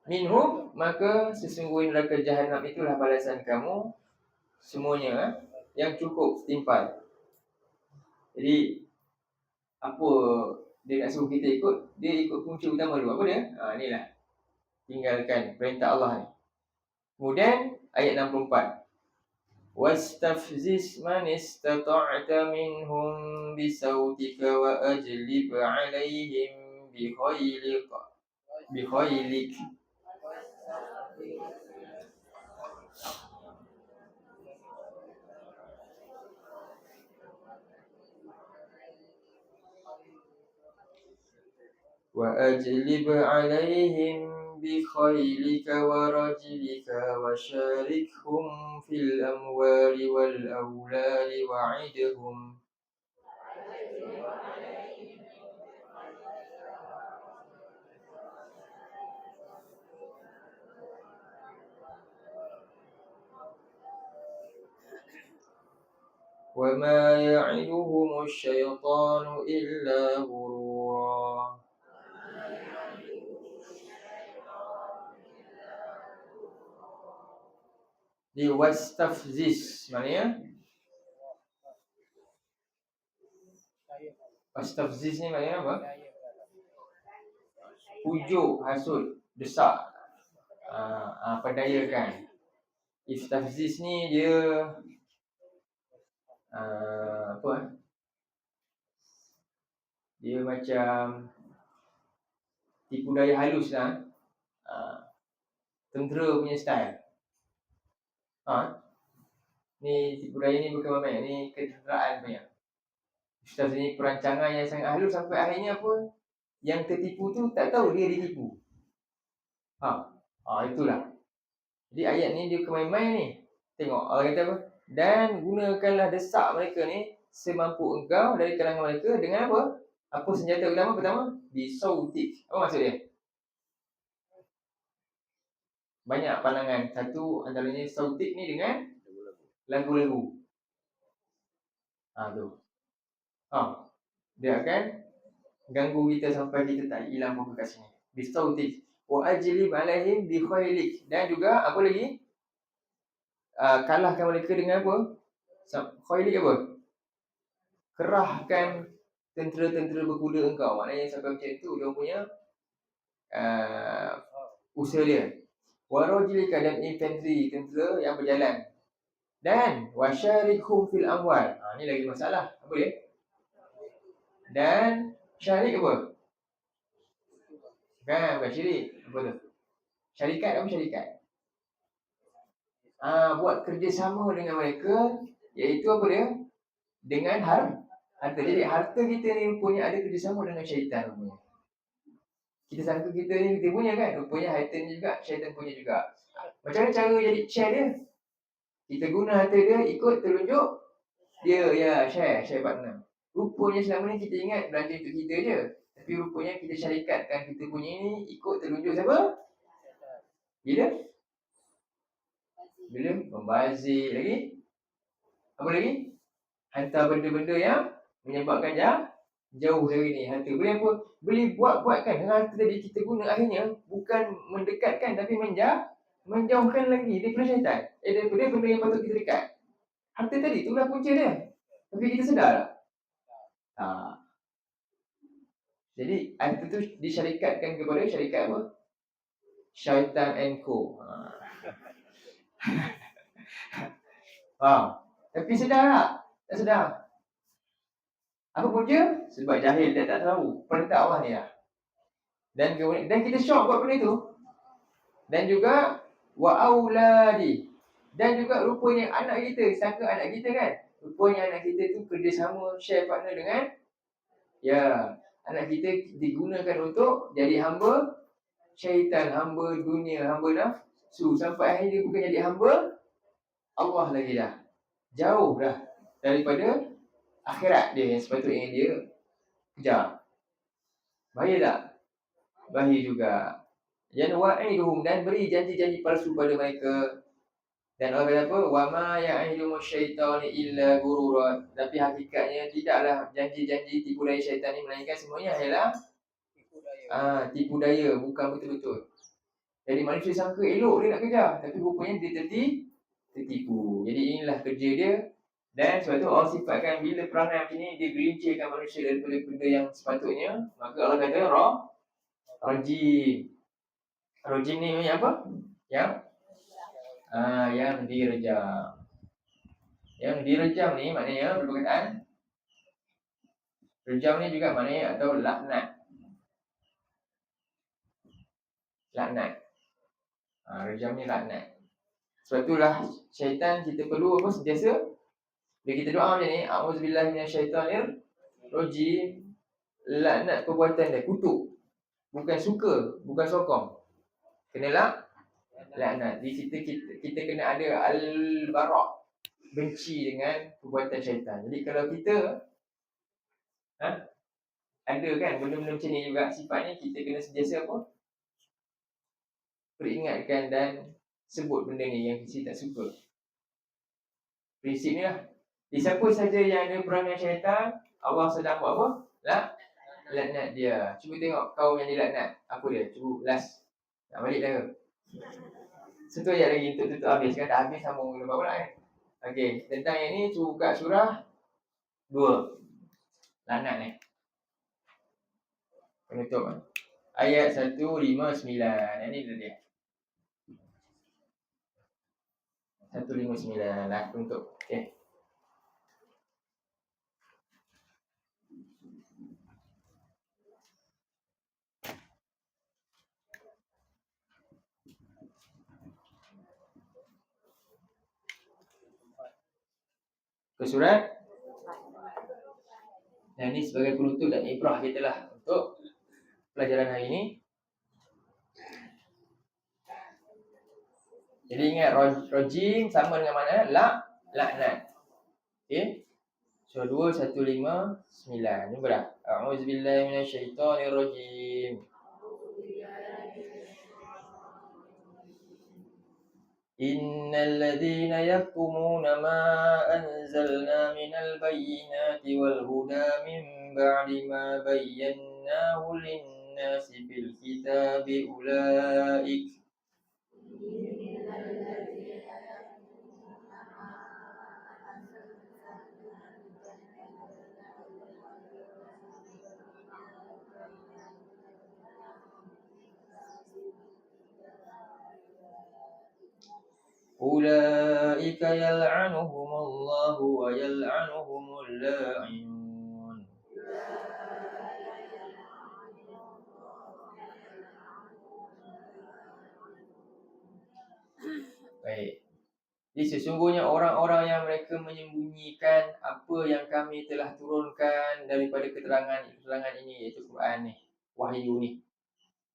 minhum, maka sesungguhnya neraka jahanam itulah balasan kamu semuanya yang cukup setimpal. Jadi apa dia nak suruh kita ikut? Dia ikut kunci utama dulu. Apa dia? Inilah. Tinggalkan perintah Allah ni. Kemudian ayat 64. Wastafziz man istata'ta minhum bisautika wa ajlib 'alaihim bikhailik وأجلب عليهم بخيلك ورجلك وشاركهم في الأموال والأولاد وعدهم وما يعدهم الشيطان إلا غرورا. Di wastafziz maknanya Istafziz ni maknanya apa? Pujuk, hasut, desak, perdayakan. Istafziz ni dia dia macam tipu daya halus lah. Tentera punya style. Ni tipu daya ni bukan main, ni ketenteraan punya. Ustaz ni perancangan yang sangat halus sampai akhirnya apa? Yang tertipu tu tak tahu dia ditipu. Itulah. Jadi ayat ni dia bukan main-main ni. Tengok Allah kata apa? Dan gunakanlah desak mereka ni semampu engkau dari kalangan mereka dengan apa? Apa senjata utama pertama? Bisautik. Apa maksud dia? Banyak pandangan. Satu antaranya sautik ni dengan lagu-lagu. Tu. Dia akan ganggu kita sampai kita tak hilang fokus kat sini. Bisautik. Wa ajlib alaihim bi khailik. Dan juga apa lagi? Kalahkan mereka dengan apa? Khailik apa? Kerahkan tentera-tentera berkuda engkau. Maknanya sampai macam tu dia punya usaha dia. Warajilika dan infantry, tentera yang berjalan. Dan wasyarikhum fil amwal. Ni lagi masalah. Apa dia? Dan syarik apa? Bukan syirik. Apa tu? Syarikat apa syarikat? Buat kerjasama dengan mereka, iaitu apa dia? Dengan harta. Jadi harta kita ni rupanya ada kerjasama dengan syaitan rupanya. Kita sangka kita ni kita punya kan? Rupanya harta ni juga, syaitan punya juga. Macam mana cara jadi share dia? Kita guna harta dia ikut telunjuk dia, share partner. Rupanya selama ni kita ingat belanja untuk kita je. Tapi rupanya kita syarikatkan kita punya ni ikut telunjuk siapa? Bila membazir lagi. Apa lagi? Hantar benda-benda yang menyebabkan jauh dari ni harta. Boleh apa? Boleh buat-buatkan dengan harta tadi kita guna akhirnya bukan mendekatkan tapi menjauhkan lagi daripada syaitan. Daripada benda yang patut kita dekat. Harta tadi itulah punca dia. Tapi kita sedar tak? Jadi harta tu disyarikatkan kepada syarikat apa? Syaitan and Co. Tapi sedar tak? Tak sedar. Apa punca? Sebab jahil dia tak tahu perintah Allah ni lah. Dan kita syok buat benda tu. Dan juga wa auladi. Dan juga rupanya anak kita, sangka anak kita kan. Rupanya anak kita tu kerjasama share partner dengan anak kita digunakan untuk jadi hamba syaitan, hamba dunia, hamba nafsu. Sampai akhirnya dia bukan jadi hamba Allah lagi dah. Jauh dah daripada akhirat dia yang sepatutnya dia kejar. Bahaya tak? Bahaya juga. Yang wa'iduhum, dan beri janji-janji palsu pada mereka. Dan orang kata apa? Wa ma ya'idumu syaitani illa gurura. Tapi hakikatnya tidaklah janji-janji tipu daya syaitan ni melainkan semuanya ialah tipu daya, bukan betul-betul. Jadi manusia sangka elok dia nak kejar, tapi rupanya dia tertipu. Jadi inilah kerja dia. Dan sebab tu Allah sifatkan bila perangai macam ni dia gelincirkan manusia daripada benda yang sepatutnya. Maka Allah kata rajim. Rajim ni apa? Yang direjam. Yang direjam ni maknanya perkataan rejam ni juga maknanya atau laknat. Rejam ni laknat. Sebab itulah syaitan kita perlu apa sentiasa bila kita doa macam ni, auzubillahi minasyaitonir rajim, laknat perbuatan dia, kutuk. Bukan suka, bukan sokong. Kenalah laknat. Di situ kita kena ada al-bara', benci dengan perbuatan syaitan. Jadi kalau kita ada kan benda-benda macam ni juga sifatnya, kita kena sentiasa apa? Peringatkan dan sebut benda ni yang kita tak suka. Prinsip ni lah. Siapa saja yang ada perangai syaitan, Allah sedang buat apa? Laknat dia. Cuba tengok kaum yang dilaknat. Apa dia? Cuba last. Nak balik dah ke? Satu ayat lagi untuk tutup habis. Kan tak habis sambung lepas pula kan? Okey. Tentang yang ni cuba buka surah 2. Laknat ni. Penutup. Ayat 159. Ini dia. 159 lah penutup. Okey. Ke surat. Dan ini sebagai penutup dan ibrah kita lah untuk pelajaran hari ini. Jadi ingat rojim sama dengan mana? Laknat. Okey. So 2, 1, 5, 9. Jumpa dah. A'udzubillahi minasyaitonirrajim. Innal ladzina yaktumuna ma anzalna minal bayyinati wal huda min ba'di ma bayyanahu lin-nasi fil kitabi ulaik Ulaika yal'anuhumullahu wa yal'anuhumul la'inun. Baik. Jadi sesungguhnya orang-orang yang mereka menyembunyikan apa yang kami telah turunkan daripada keterangan ini, iaitu Quran ni, wahyu ni.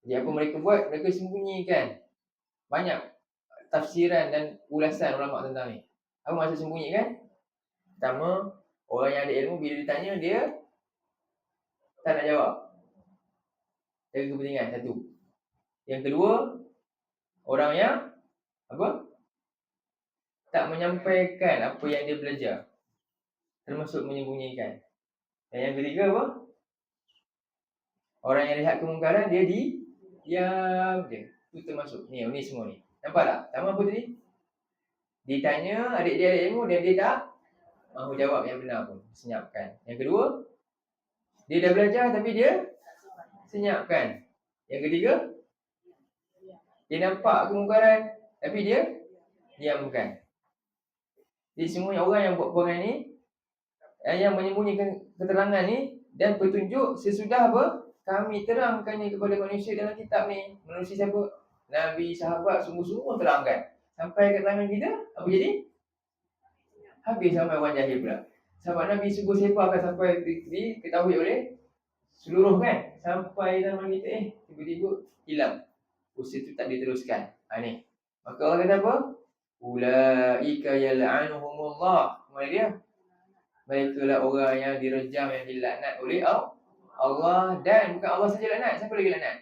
Jadi apa mereka buat? Mereka sembunyikan. Banyak tafsiran dan ulasan ulama tentang ni. Apa maksud sembunyikan? Pertama, orang yang ada ilmu bila ditanya dia tak nak jawab. Jaga kepentingan, satu. Yang kedua, orang yang apa? Tak menyampaikan apa yang dia belajar, termasuk menyembunyikan. Dan yang ketiga apa? Orang yang lihat kemungkaran dia diam je. Itu termasuk ni semua ni. Nampak tak? Sama apa tadi? Ditanya, adik dia ada ilmu dan dia tak mahu jawab yang benar pun, senyapkan. Yang kedua, dia dah belajar tapi dia senyapkan. Yang ketiga, dia nampak kemungkaran tapi dia diamkan. Jadi semuanya orang yang buat perangai ni, yang menyembunyikan keterangan ni dan petunjuk sesudah apa? Kami terangkannya kepada manusia dalam kitab ni. Manusia siapa? Nabi, sahabat, semua terangkan. Sampai ke tangan kita, apa jadi? Habis sampai orang jahil pula. Sahabat Nabi sungguh sepakan sampai diketahui oleh seluruh kan. Sampai zaman kita tiba-tiba hilang. Usaha tu tak diteruskan. Ni. Maka Allah kata apa? Ulaika yal'anuhumullah. Mana dia? Mereka lah orang yang direjam, yang dilaknat oleh Allah. Dan bukan Allah saja laknat. Siapa lagi laknat?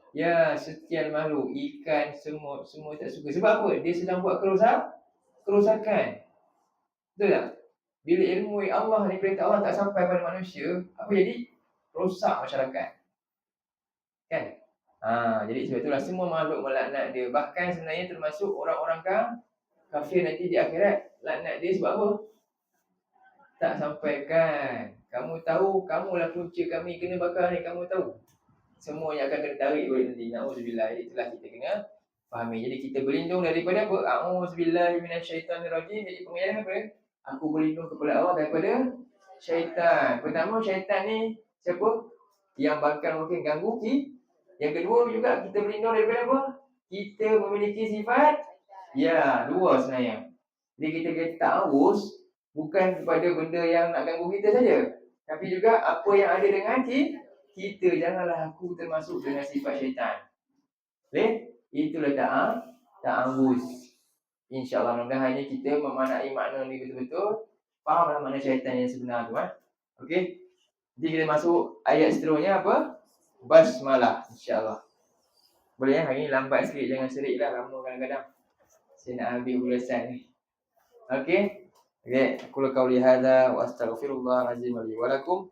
Ya, setiap makhluk, ikan, semut, semua tak suka. Sebab apa? Dia sedang buat kerosakan. Betul tak? Bila ilmu Allah ni, perintah Allah tak sampai pada manusia, apa jadi? Rosak masyarakat. Kan? Jadi sebab itulah semua makhluk melaknat dia. Bahkan sebenarnya termasuk orang-orang kafir nanti di akhirat laknat dia sebab apa? Tak sampaikan. Kamu tahu, kamulah punca kami kena bakar ni, kamu tahu. Semua yang akan kena tarik oleh nanti. Na'udzubillah. Itulah kita kena fahami. Jadi kita berlindung daripada apa? A'udzubillahi minasyaitanirrajim. Jadi pengajaran apa? Aku berlindung kepada Allah daripada syaitan. Pertama, syaitan ni siapa? Yang bakal mungkin ganggu kita. Yang kedua juga kita berlindung daripada apa? Kita memiliki sifat dua sebenarnya. Jadi kita kata ta'awuz bukan kepada benda yang nak ganggu kita saja, tapi juga apa yang ada dengan kita. Janganlah aku termasuk dengan sifat syaitan. Boleh? Itulah ta'awuz. InsyaAllah mudah-mudahan ini kita memanai makna ni betul-betul. Fahamlah makna syaitan yang sebenar tu. Okey. Jadi kita masuk ayat seterusnya apa? Basmalah, insyaAllah. Boleh hari ni lambat sikit, jangan serik lah. Lama kadang-kadang saya nak ambil ulasan ni. Okey. Aku qauli hadza wa astaghfirullah azim li wa lakum.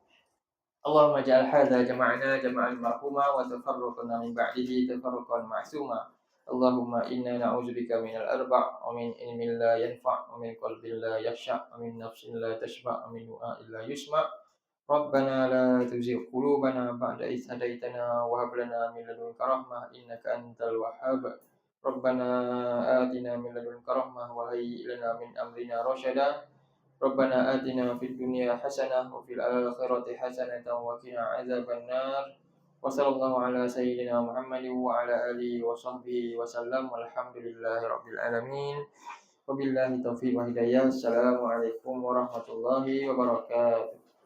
Allahumma ja'al hadza jama'ana jama'an marhuma wa tafarraqna min ba'dihi tafarraqan ma'suma. Allahumma inna na'udzubika minal arba' wa min ilmin la yanfa' wa min qalbin la yakhsha' wa min nafsin la tashba' wa min du'a'in la yusma'. ربنا لا تزغ قلوبنا بعد إذ هديتنا وهب لنا من لدنك رحمة إنك أنت الوهاب ربنا آتنا من لدنك رحمة وهيئ لنا من أمرنا رشدا ربنا آتنا في الدنيا حسنة وفي الآخرة حسنة وقنا عذاب النار وصلى الله على سيدنا محمد وعلى آله وصحبه وسلم والحمد لله رب العالمين وبالله التوفيق والهداية السلام عليكم ورحمة الله وبركاته.